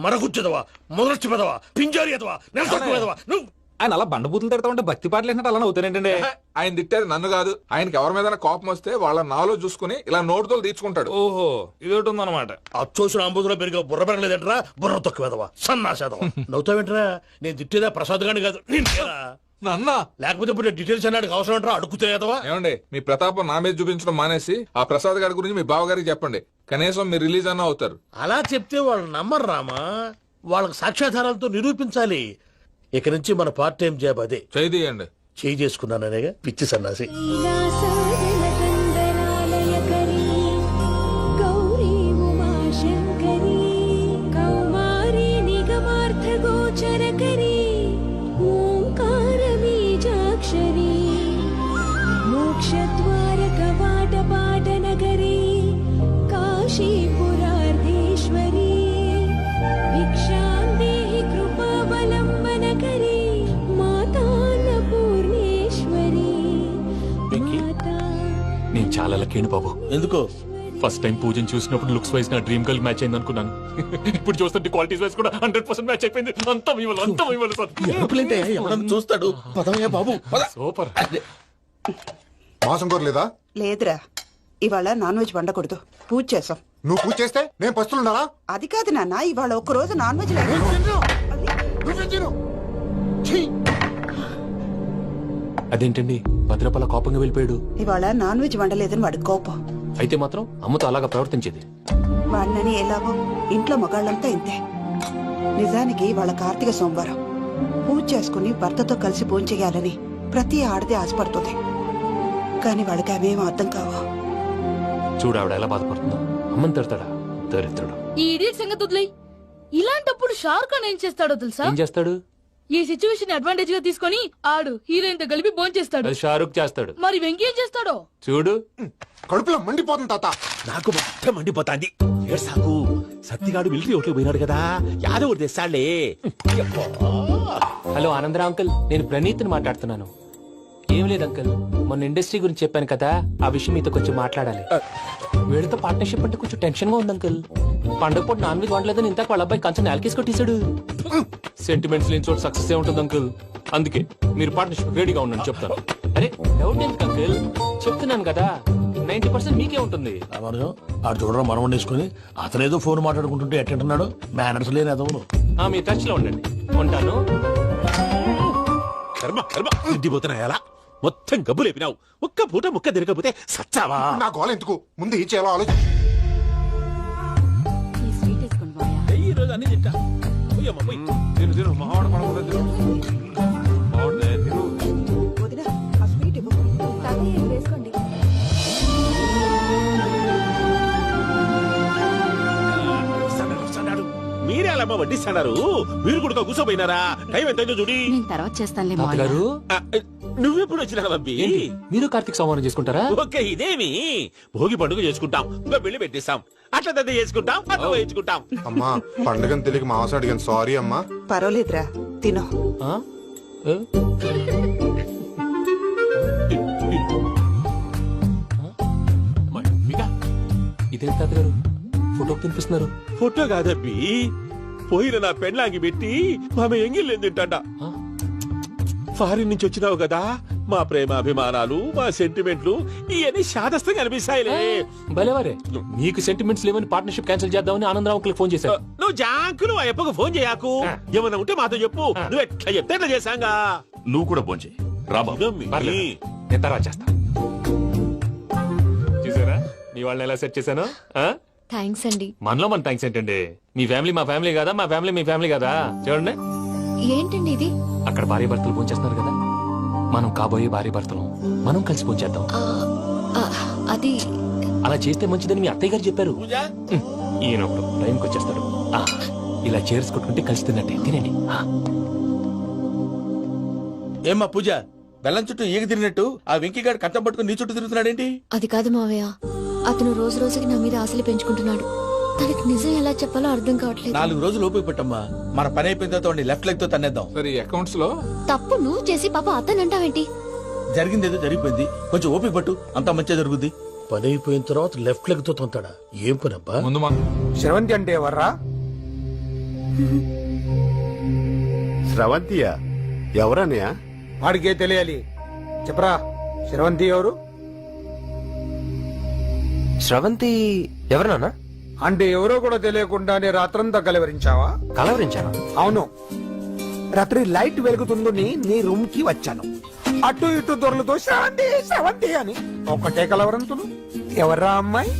మరగుచ్చదవా, మొదలచ్చి పెదవా, పింజారి ఎదవా, నెలసొక్కుదవా నువ్వు. ఆయన అలా బండబూతులు తిడతా ఉంటే భక్తి పాటలు వేసినట్టు అలా అవుతానంటే. ఆయన తిట్టేది నన్ను కాదు, ఆయనకి ఎవరి మీద కోపం వస్తే వాళ్ళ నాలో చూసుకుని ఇలా నోటుతో తీర్చుకుంటాడు. ఓహో ఇదొకటి ఉందన్నమాట. అచ్చోసిన అంబుధులో పెరిగే బుర్ర పెరగలేదంటరా, బుర్ర తొక్కువేదవా, సన్నాసేదవా. నవ్వుతావేంట్రా? నేను తిట్టేదా ప్రసాద్ గాని కాదు, నిన్నేరా. నాన్న లేకపోతే ఇప్పుడు డీటెయిల్స్ అన్నాడు అవసరం అంటారా? అడుగుతాయేదవా. ఏమండి, మీ ప్రతాపం నా మీద చూపించడం మానేసి ఆ ప్రసాద్ గారి గురించి మీ బావగారికి చెప్పండి. కనీసం మీరు రిలీజ్ అన్న అవుతారు. అలా చెప్తే వాళ్ళు నమ్మరు రామా. వాళ్ళకి సాక్ష్యాధారాలతో నిరూపించాలి. ఇక నుంచి మన పార్ట్ టైం జాబ్ అదే. చేయండి. చేయి చేసుకున్నాననేగా పిచ్చి సన్నాసి. నేను చాలా లక్కీ బాబు. ఎందుకు? ఫస్ట్ టైం పూజను చూసినప్పుడు లుక్స్ వైజ్ నా డ్రీమ్ గర్ల్ మ్యాచ్ అయింది అనుకున్నాను. ఇప్పుడు చూస్తుంటే క్వాలిటీస్ వైజ్ కూడా 100% మ్యాచ్ అయిపోయింది. అంతా మీ వల్ల, అంతా మీ వల్ల సార్. ఎరుపులేంటే ఎవడన్నా చూస్తాడు. పదవయ్యా బాబు పద. సూపర్. మాసం కోరలేదా? లేదురా, ఇవాళ నాన్ వెజ్ వండకూడదు. పూజ చేసాం. నువ్వు పూజ చేస్తే నేను పస్తులున్నారా? అది కాదు నాన్న, ఇవాళ ఒక్క రోజు నాన్ వెజ్ లేదు. అదేంటండి భద్రపల కోపంగా వెళ్ళిపోయాడు? ఇవాళ నాన్ వెజ్ వండలేదని వాడి కోపం. అయితే మాత్రం అమ్మతో అలాగా ప్రవర్తించేది. వాడినని ఎలాగో ఇంట్లో మగాళ్ళంతా ఇంతే. నిజానికి వాళ్ళ కార్తీక సోమవారం పూజ చేసుకుని భర్తతో కలిసి పూజ చేయాలని ప్రతి ఆడది ఆశపడుతుంది. కానీ వాడికి అవేం అర్థం కావు. చూడు ఆవిడ ఎలా బాధపడుతుందో. అమ్మని తిడతాడా దరిద్రుడు. ఈ ఇడియట్ సంగతి వదిలేయ్. ఇలాంటప్పుడు షారుఖ్ ఖాన్ ఏం చేస్తాడో తెలుసా? ఏం చేస్తాడు? ఈ సిచ్యువేషన్ అడ్వాంటేజ్ గా తీసుకొని ఆడు హీరోయిన్ తో కలిపి బోన్ చేస్తాడు. అది షారుఖ్ చేస్తాడు. మరి వెంకీ ఏం చేస్తాడో చూడు. కడుపులో మండిపోతుంది తాత. నాకు మొత్తం మండిపోతాంది. సాగు సత్తిగాడు మిలిటరీ ఓట్లు పోయినాడు కదా, యాదవ్ ఒకటి తెస్తాడులే. హలో ఆనందరావు అంకుల్, నేను ప్రణీత్ని మాట్లాడుతున్నాను. ఏం లేదు అంకుల్, మొన్న ఇండస్ట్రీ గురించి చెప్పాను కదా, ఆ విషయం మీతో కొంచెం మాట్లాడాలి. వీళ్ళతో పార్ట్నర్షిప్ అంటే కొంచెం టెన్షన్ గా ఉంది అంకుల్. పండుగ పూట నాన్ వెజ్ వండలేదని ఇంతకు వాళ్ళ అబ్బాయి కంచెం నేలకేసి కొట్టేశాడు. సెంటిమెంట్స్ లేని చోట సక్సెస్ ఏ ఉంటుంది అంకుల్. అందుకే మీరు పార్ట్నర్షిప్ రెడీగా ఉండండి చెప్తాను. అరే డౌట్ ఎందుకు అంకుల్, చెప్తున్నాను కదా 90% మీకే ఉంటుంది. ఆడు చూడడం మనం వండేసుకుని అతనేదో ఫోన్ మాట్లాడుకుంటుంటే ఎట్టంటున్నాడు. మేనర్స్ లేని అదవును. మీ టచ్ లో ఉండండి. ఉంటాను. కర్మ కర్మ తిండిపోతున్నా ఎలా మొత్తం గబ్బు లేపినావు. ఒక్క పూట ముక్క తిరగకపోతే సచ్చావా? నా గోల ఎందుకు, ముందు ఈ చేయాలో ఆలోచి. ఈ రోజు అన్ని తింటా. వదినా, ఆ స్వీట్ ఇవ్వు. వేసుకోండి. మీరే అలా వడ్డిస్తున్నారు. మీరు కూడా కూర్చోపోయినారా? టైం ఎంతైందో చూడి. నేను తర్వాత చేస్తానులే తాతగారు, నువ్వెప్పుడు వచ్చినా బంబి? ఏంటి మీరు కార్తీక్ సంహారం చేసుకుంటారా? ఓకే, ఇదేమి భోగి పండుగ చేసుకుంటాం, ఇంకా పెళ్లి పెట్టేస్తాం, అట్లా దద్ద చేసుకుంటాం, అట్లా వేయించుకుంటాం. అమ్మా పండుగని తెలియక మాంసం అడిగాను, సారీ అమ్మా. పర్వాలేదురా, తినో. ఆ? ఏ? ఇదేంటి తాతగారు ఫోటోకి తినిపిస్తున్నారు? ఫోటో కాదబ్బి, పోయిన నా పెళ్ళాంగి పెట్టి ఆమె ఎంగిల్లేం తింటాడ. ఫారిన్ నుంచి వచ్చినావు కదా, మా ప్రేమ అభిమానాలు, మా సెంటిమెంట్లు ఇవన్నీ శాదస్తంగా అనిపిస్తాయిలే. భలేవారే, మీకు సెంటిమెంట్స్ లేవని పార్ట్నర్షిప్ క్యాన్సిల్ చేద్దామని ఆనందరావు అంకుల్ ఫోన్ చేశారు. నువ్వు జాంకులు ఆ అప్పకు ఫోన్ చేయకు. ఏమన్నా ఉంటే మాతో చెప్పు. నువ్వు ఎట్లా చెప్తే ఎట్లా చేశాంగా. నువ్వు కూడా ఫోన్ చేయి. పర్లేదు. నేను తర్వాత చేస్తా. చూసారా మీ వాళ్ళని ఎలా సెట్ చేశాను? థ్యాంక్స్ అండి. మనలో మన థ్యాంక్స్ ఏంటండి? మీ ఫ్యామిలీ మా ఫ్యామిలీ కదా, మా ఫ్యామిలీ మీ ఫ్యామిలీ కదా. చూడండి, ఏంటండి ఇది? అక్కడ భార్య భర్తలు పోంచేస్తున్నారు కదా, మనం కాబోయే భార్య భర్తలు మనం కలిసి పోంచేద్దాం. అది అలా చేస్తే మంచిదని మీ అత్తయ్య గారు చెప్పారు. ఈయన ఒకడు టైంకి వచ్చేస్తాడు. ఇలా చేర్స్ కొట్టుకుంటే కలిసి తిన్నట్టే. తినండి. ఏమ్మా పూజ, బెల్లం చుట్టూ ఈగ తిరిగినట్టు ఆ వెంకీగాడు కట్టం పట్టుకుని నీ చుట్టూ తిరుగుతున్నాడేంటి? అది కాదు మావయ్య, అతను రోజు రోజుకి నా మీద ఆశలు పెంచుకుంటున్నాడు. తనకి నిజం ఎలా చెప్పాలో అర్థం కావట్లేదు. 4 రోజులు ఓపిక పట్టమ్మా, మన పని అయిపోయిన తర్వాత లెఫ్ట్ లెగ్ తో తన్నేద్దాం. సరే అకౌంట్స్ లో తప్పు నువ్వు చేసి పాప అతను అంటావేంటి? జరిగిందేదో జరిగిపోయింది, కొంచెం ఓపిక పట్టు, అంతా మంచిగా జరుగుద్ది. పని అయిపోయిన తర్వాత లెఫ్ట్ లెగ్ తో తొంతాడా? ఏం పని అబ్బా? ముందు మనం శ్రవంతి అంటే ఎవర్రా? స్రవంతియా? ఎవరన్నయ్య? వాడికే తెలియాలి. చెప్పరా, శ్రవంతి ఎవరు? శ్రవంతి ఎవరు నాన్న? అంటే ఎవరో కూడా తెలియకుండానే రాత్రంతా కలవరించావా? కలవరించాను. అవును, రాత్రి లైట్ వెలుగుతుందని నీ రూమ్ కి వచ్చాను. అటు ఇటు దొరలతో శ్రవంతి శ్రవంతి అని ఒకటే కలవరంతులు. ఎవర్రా అమ్మాయి?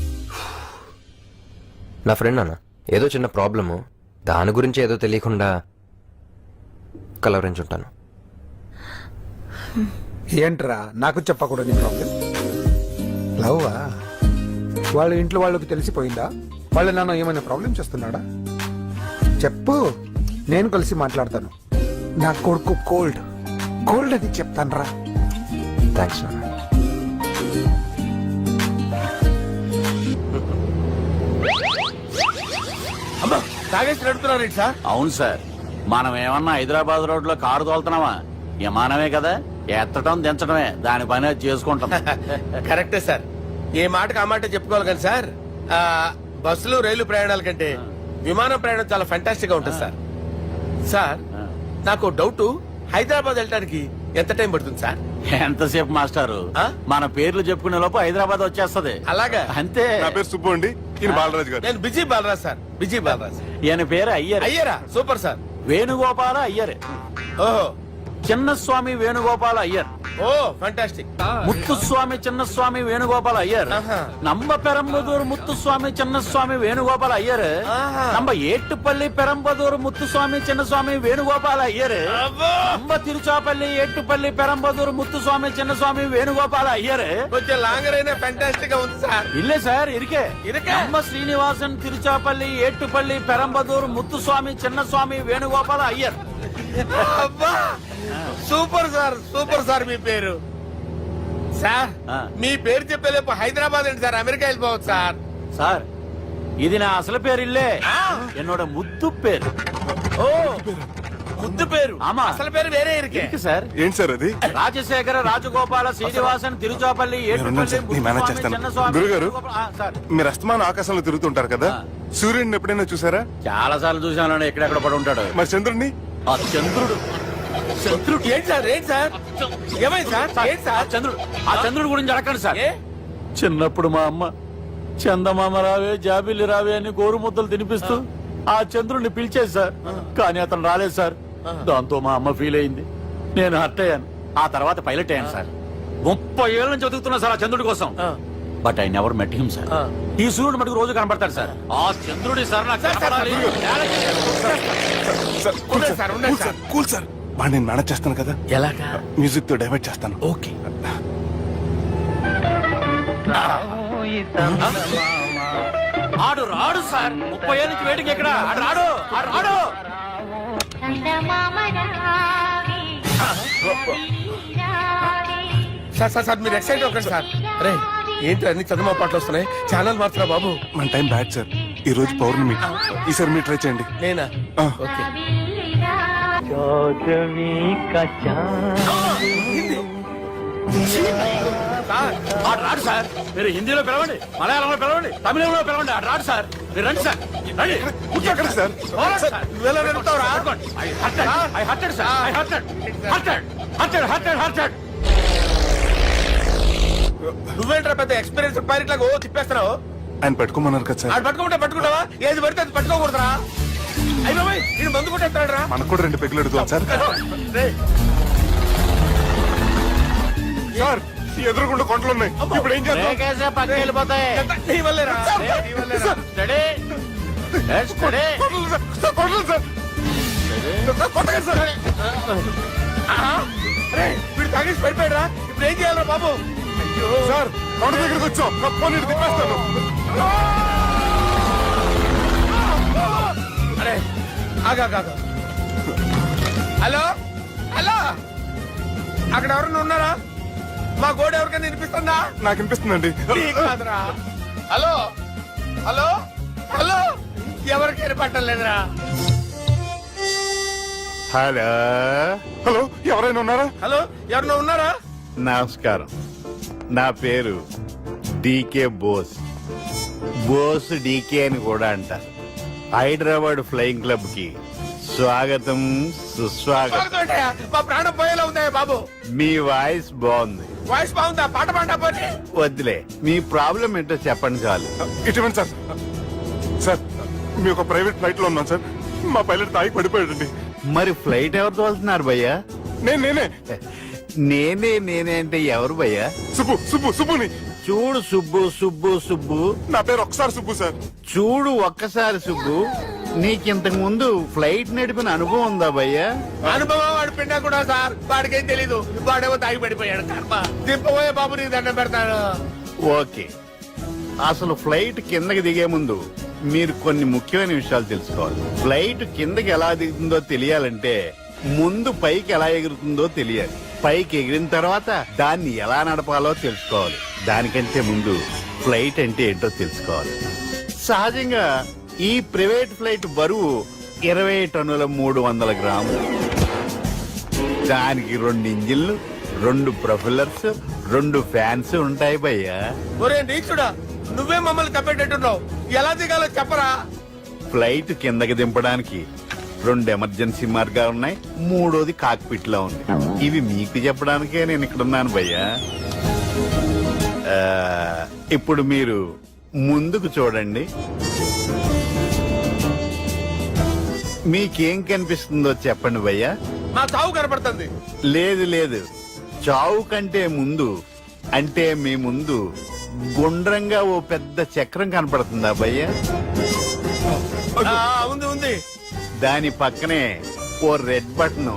నా ఫ్రెండ్ నాన్న, ఏదో చిన్న ప్రాబ్లము, దాని గురించి ఏదో తెలియకుండా కలవరించుంటాను. ఏంట్రా నాకు చెప్పకూడదు నీ ప్రాబ్లం? లవ్వా? వాళ్ళ ఇంట్లో వాళ్ళకి తెలిసిపోయిందా? వాళ్ళ నాన్న ఏమైనా ప్రాబ్లం చేస్తున్నాడా? చెప్పు, నేను కలిసి మాట్లాడతాను. నా కొడుకు కోల్డ్ కోల్డ్ అని చెప్తాను రా. థ్యాంక్స్ నాన్న. అమ్మా, తాగేసి నడుపుతున్నారు సార్? అవును సార్, మనం ఏమన్నా హైదరాబాద్ రోడ్ లో కారు తోలుతున్నామా? విమానమే కదా, ఎత్తడం దించడమే దాని పని అది చేసుకుంటాం. కరెక్టే సార్, ఏ మాటకు ఆ మాట చెప్పుకోవాలి కానీ సార్, బస్సులు రైలు ప్రయాణాల కంటే విమానం ప్రయాణం చాలా ఫంటాస్టిక్ గా ఉంటుంది సార్. సార్, నాకు డౌట్, హైదరాబాద్ వెళ్ళడానికి ఎంత టైం పడుతుంది సార్? ఎంతసేపు మాస్టారు, మన పేర్లు చెప్పుకునే లోపు హైదరాబాద్ వచ్చేస్తది. అలాగా? అంతే. నా పేరు సుబ్బు అండి, ఈయన బాలరాజు గారు. నేను busy Balraj sir, busy Balraj. ఈయన పేరు అయ్యర్. అయ్యరా? Super sir. వేణుగోపాల అయ్యర్. ఓహో, చిన్నస్వామి వేణుగోపాల అయ్యర్. ఓ ఫంటాస్టిక్. ముత్తుస్వామి చిన్నస్వామి వేణుగోపాల అయ్యర్. நம்ம பெரம்பதூர் முத்துசுவாமி சின்னசுவாமி வேணுகோபால ஐயர். நம்ம ஏட்டுப்பள்ளி பெரம்பதூர் முத்துசுவாமி சின்னசுவாமி வேணுகோபால ஐயர். நம்ம திருச்சாப்பள்ளி ஏட்டுப்பள்ளி பெரம்பதூர் முத்துசுவாமி சின்னசுவாமி வேணுகோபால ஐயர். కొంచెం లాంగర్ అయినా ఫంటాస్టిక్ గా ఉంది సార్. இல்ல சார், இருக்கே. நம்ம ஸ்ரீனிவாசன் திருச்சாப்பள்ளி ஏட்டுப்பள்ளி பெரம்பதூர் முத்துசுவாமி சின்னசுவாమి వేణుగోపాల అయ్యర్. అబ్బా, సూపర్ సార్, సూపర్ సార్. మీ పేరు సార్, మీ పేరు చెప్పేలేపు హైదరాబాద్ ఏంటి సార్, అమెరికా వెళ్ళిపోవచ్చు సార్. సార్, ఇది నా అసలు పేరు ఇల్లే, என்னோட ముద్దు పేరు. ఓ, ముద్దు పేరు. ఆమా, అసలు పేరు వేరే ఇరికే సార్. ఏంటి సార్ అది? రాజశేఖర రాజగోపాల శ్రీనివాసన్ తిరుచాపల్లి గురుగారు, మీరు అస్తమానం ఆకాశంలో తిరుగుతుంటారు కదా, సూర్యుడిని ఎప్పుడైనా చూసారా? చాలా సార్లు చూసాను, ఎక్కడెక్కడ పడి ఉంటాడు. మరి చంద్రుడిని? ఆ చంద్రుడు. చంద్రుడు ఏంటి సార్? ఏంటి సార్? ఏమైంది సార్? ఏంటి సార్? చంద్రుడు. ఆ చంద్రుడు గురించి అడగండి సార్. చిన్నప్పుడు మా అమ్మ చందమామ రావే జాబిల్లి రావే అని గోరు ముద్దలు తినిపిస్తూ ఆ చంద్రుడిని పిలిచేది సార్, కానీ అతను రాలేదు సార్. దాంతో మా అమ్మ ఫీల్ అయింది, నేను హర్ట్ అయ్యాను. ఆ తర్వాత పైలట్ అయ్యాను సార్. 30 ఏళ్ళ నుంచి చదువుతున్నా సార్ ఆ చంద్రుడి కోసం. But I never met him sir. ఈ సూర్యుడు మటుకు రోజు కనబడతాడు సార్. ఆ చంద్రుడి సార్ నాకు కనపడాలి. కూల్ సార్, వాడు నేను మేనేజ్ చేస్తాను కదా. ఎలాగా? మ్యూజిక్ తో డైవర్ట్ చేస్తాను. ఓకే. ఆడు రాడు సార్, 30 ఏళ్ళ నుంచి వేడికి ఎక్కడ ఆడు రాడు. ఆడు రాడు. సార్ సార్ సార్, మీరు ఎక్సైట్ అవ్వకండి సార్. రే, ఏంటి అన్ని చదువు పాటలు వస్తున్నాయి, ఛానల్ మార్చరా బాబు. మన టైం బ్యాడ్ సార్, ఈ రోజు పౌర్ణమి. ఈసారి మీరు ట్రై చేయండి. నేనా? ఓకే. ఆడు రాడు సార్. మీరు హిందీలో పిలవండి, మలయాళంలో పిలవండి, తమిళంలో పిలవండి. ఆడు రాడు సార్. మీరు రండి సార్, రండి. కూర్చోకండి సార్. నువ్వేంట్రా పెద్ద ఎక్స్పీరియన్స్ పైరెట్ లాగా ఓ తిప్పేస్తున్నావు? ఆయన పెట్టుకోమన్నారు కదా సార్. ఆడు పట్టుకుంటే పట్టుకుంటావా? ఏది పడితే అది పట్టుకోకూడదురా. అయ్యి బాబాయ్, నేను మందు కొట్టేస్తాడు రా. మనకు కూడా 2 పెగ్గులు అడుగుతాం సార్. సార్ ఎదురుకుండా కొండలు ఉన్నాయి ఇప్పుడు ఏం చేద్దాం పక్కకి వెళ్ళిపోతాయి నీ వల్లేరా? నీ వల్లేరా? స్టడీ స్టడీ కొండలు సార్ కొట్టండి సార్ ఆహా! అరే, వీడు తాగేసి పడిపోయాడా? ఇప్పుడు ఏం చేయాలరా బాబు? అయ్యో సార్ కొండ దగ్గరికి వచ్చాం ఫోన్ ఇటు తిప్పేస్తాను అరే ఆగా హలో హలో అక్కడ ఎవరన్నా ఉన్నారా? మా గోడ ఎవరికైనా వినిపిస్తుందా? నాకు అనిపిస్తుందండి నీకు కాదురా. హలో హలో హలో ఎవరికి వినపట్టలేదురా. హలో హలో ఎవరైనా ఉన్నారా? హలో ఎవరన్నా ఉన్నారా? నమస్కారం, నా పేరు డీకే బోస్. బోస్ డీకే అని కూడా అంటారు. హైదరాబాద్ ఫ్లయింగ్ క్లబ్ కి స్వాగతం సుస్వాగతం. స్వాగతం. మా ప్రాణం పోయేలా ఉందా బాబు? మీ వాయిస్ బాగుంది. వాయిస్ బాగుందా? పాట పాడా పోనీ. వద్దులే, మీ ప్రాబ్లం ఏంటో చెప్పండి చాలు. ఇటువంటి సార్ సార్ మీ ఒక ప్రైవేట్ ఫ్లైట్ లో ఉన్నాం సార్. మా పైలట్ తాగి పడిపోయాడండి. మరి ఫ్లైట్ ఎవరు తోలుతున్నారు భయ్యా? నేనే నేనే అంటే ఎవరు భయ్యా? సుబ్బుని. చూడు సుబ్బు నా పేరు ఒకసారి సుబ్బు సార్. చూడు ఒక్కసారి సుబ్బు, నీకింతకు ముందు ఫ్లైట్ నడిపిన అనుభవం ఉందా భయ్యా? అనుభవం వాడు పిండా కూడా సార్. వాడికేం తెలీదు. వాడేమో తాగి పడిపోయాడు. కర్మ. దింపబోయే బాబు నీకు దండం పెడతాడు. ఓకే, అసలు ఫ్లైట్ కిందకి దిగే ముందు మీరు కొన్ని ముఖ్యమైన విషయాలు తెలుసుకోవాలి. ఫ్లైట్ కిందకి ఎలా దిగుతుందో తెలియాలంటే ముందు పైకి ఎలా ఎగురుతుందో తెలియాలి. పైకి ఎగిరిన తర్వాత దాన్ని ఎలా నడపాలో తెలుసుకోవాలి. దానికంటే ముందు ఫ్లైట్ అంటే ఏంటో తెలుసుకోవాలి. సహజంగా ఈ ప్రైవేట్ ఫ్లైట్ బరువు 20 టన్నుల 300 గ్రాములు. దానికి 2 ఇంజిన్లు, 2 ప్రొఫెల్లర్స్, 2 ఫ్యాన్స్ ఉంటాయి భయ్యా. ఒరే నీచుడా, నువ్వే మమ్మల్ని తప్పేటట్టున్నావు. ఎలా దిగాలో చెప్పరా? ఫ్లైట్ కిందకి దింపడానికి 2 ఎమర్జెన్సీ మార్గాలు ఉన్నాయి. 3వది కాక్పిట్ లో ఉంది. ఇవి మీకు చెప్పడానికే నేను ఇక్కడ ఉన్నాను భయ్యా. ఇప్పుడు మీరు ముందుకు చూడండి. మీకేం కనిపిస్తుందో చెప్పండి భయ్యా. నా చావు కనపడుతుంది. లేదు, చావు కంటే ముందు అంటే మీ ముందు గుండ్రంగా ఓ పెద్ద చక్రం కనపడుతుందా భయ్యా? ఉంది. దాని పక్కనే ఓ రెడ్ బటన్.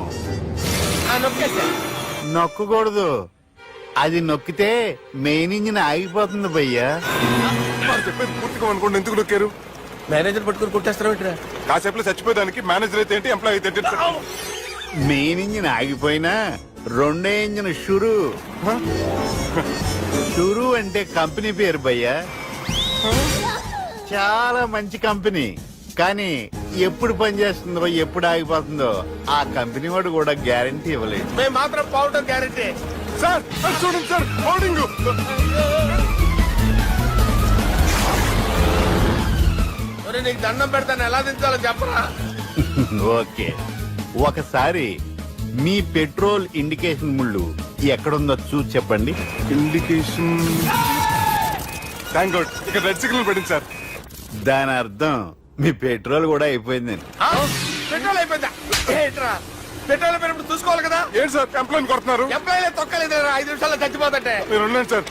నొక్కేసా. నొక్కకూడదు, అది నొక్కితే మెయిన్ ఇంజిన్ ఆగిపోతుంది భయ్యా. చెప్పేది పూర్తిగా అనుకోండి. ఎందుకు నొక్కారు? మేనేజర్ పట్టుకుని కొట్టేస్తారా? కాసేపులో చచ్చిపోయేదానికి మేనేజర్ అయితే ఏంటి, ఎంప్లాయ్ అయితే ఏంటి? మెయిన్ ఇంజిన్ ఆగిపోయినా 2వ ఇంజిన్ షురు అంటే కంపెనీ పేరు భయ్యా. చాలా మంచి కంపెనీ. కానీ ఎప్పుడు పనిచేస్తుందో ఎప్పుడు ఆగిపోతుందో ఆ కంపెనీ వాడు కూడా గ్యారంటీ ఇవ్వలేదు. మేము మాత్రం పోవటం గ్యారంటీ. సార్ చూడండి సార్, హోర్డింగ్. నీకు దండం పెడతాను, ఎలా దించాలో చెప్పరా? ఓకే, ఒకసారి మీ పెట్రోల్ ఇండికేషన్ ముళ్ళు ఎక్కడుందో చూసి చెప్పండి. ఇండికేషన్. థ్యాంక్ గాడ్, ఇక్కడ రెడ్ సిగ్నల్ పెట్టింది సార్. దాని అర్థం మీ పెట్రోల్ కూడా అయిపోయిందని. పెట్రోల్ అయిపోయిందా? ఏంట్రా, పెట్రోల్ అయిపోయినప్పుడు చూసుకోవాలి కదా. ఏంటి సార్ ఎంప్లాయ్ కొడుతున్నారు? ఎంప్లాయీ తొక్కలేదు. 5 నిమిషాల్లో చచ్చిపోతుంటే మీరు ఉన్నాను సార్.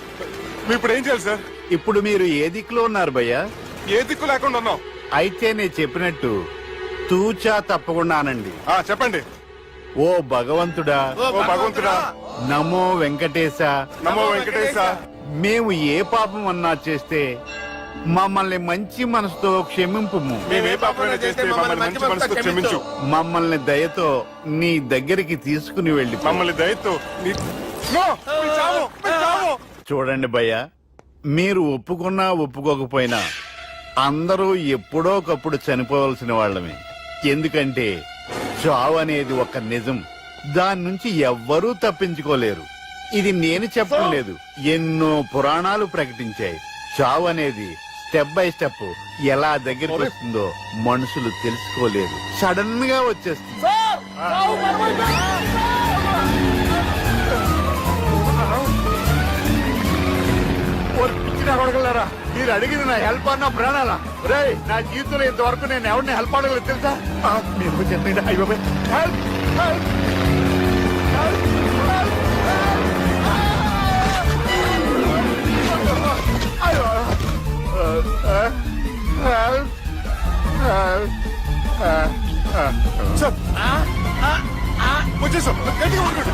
మీరు ఇప్పుడు ఏం చేయాలి సార్? ఇప్పుడు మీరు ఏ దిక్కులో ఉన్నారు భయ్యా? ఏ దిక్కు లేకుండా ఉన్నాం. అయితే నేను చెప్పినట్టు తూచా తప్పకుండా అనండి. చెప్పండి. ఓ భగవంతుడా, ఓ భగవంతుడా, నమో వెంకటేశ, నమో వెంకటేశ. మేము ఏ పాపం అన్నా చేస్తే మమ్మల్ని మంచి మనసుతో క్షమింపు. మేము ఏ పాపమైనా చేస్తే మమ్మల్ని మంచి మనసుతో క్షమించు. మమ్మల్ని దయతో నీ దగ్గరికి తీసుకుని వెళ్ళి మమ్మల్ని దయతో చూడండి భయ్య, మీరు ఒప్పుకున్నా ఒప్పుకోకపోయినా అందరూ ఎప్పుడో ఒకప్పుడు చనిపోవలసిన వాళ్ళమే. ఎందుకంటే చావు అనేది ఒక నిజం, దాని నుంచి ఎవ్వరూ తప్పించుకోలేరు. ఇది నేను చెప్పడం లేదు, ఎన్నో పురాణాలు ప్రకటించాయి. చావు అనేది స్టెప్ బై స్టెప్ ఎలా దగ్గరికి వస్తుందో మనుషులు తెలుసుకోలేరు, సడన్ గా వచ్చేస్తుంది. మీరు అడిగింది నా హెల్ప్ అన్న ప్రాణాలా? రే, నా జీవితంలో ఇంతవరకు నేను ఎవరిని హెల్ప్ అడగలేదు తెలుసా? మీరు చెప్పండి. అయ్యో help, help, help, help. Sir వచ్చేసాం గట్టిగా ఉండండి.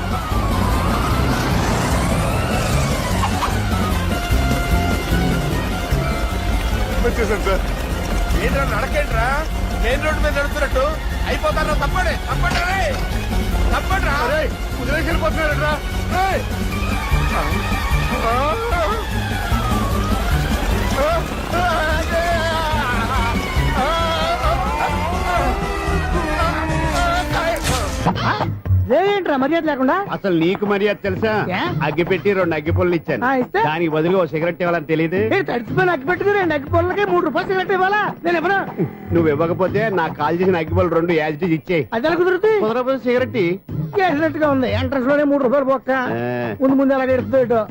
వచ్చేసాను సార్. ఏంట్రా నడకేంట్రా మెయిన్ రోడ్డు మీద నడుస్తున్నట్టు అయిపోతారా? తప్పండి తప్పండి రే తప్పండి రా. కుదిరేసి వెళ్ళిపోతున్నారట్రా. ఏంట్రా మర్యాద లేకుండా అసలు నీకు మర్యాద తెలుసా? అగ్గి పెట్టి 2 అగ్గి పుల్లలు ఇచ్చాను. ఇస్తే? దానికి బదులుగా ఓ సిగరెట్ ఇవ్వాలని తెలియదు. తడిచిపోయిన అగ్గి పెట్టుకుని 2 అగ్గి పొలకి 3 రూపాయలు సిగరెట్ ఇవ్వాలా? నేను ఇవ్వను. నువ్వు ఇవ్వకపోతే నాకు కాల్ చేసిన అగ్గి పుల్లలు 2 యాజిటీస్ ఇచ్చేయి. అది ఎలా కుదురుతుంది? కుదరకపోతే సిగరెట్ ఇయ్యి. చేసినట్టుగా ఉంది. ఎంట్రన్స్ లోనే 3 రూపాయలు పోక్క. ఆ. ముందు ముందు అలాగే ఎడుతుంది ఇటు.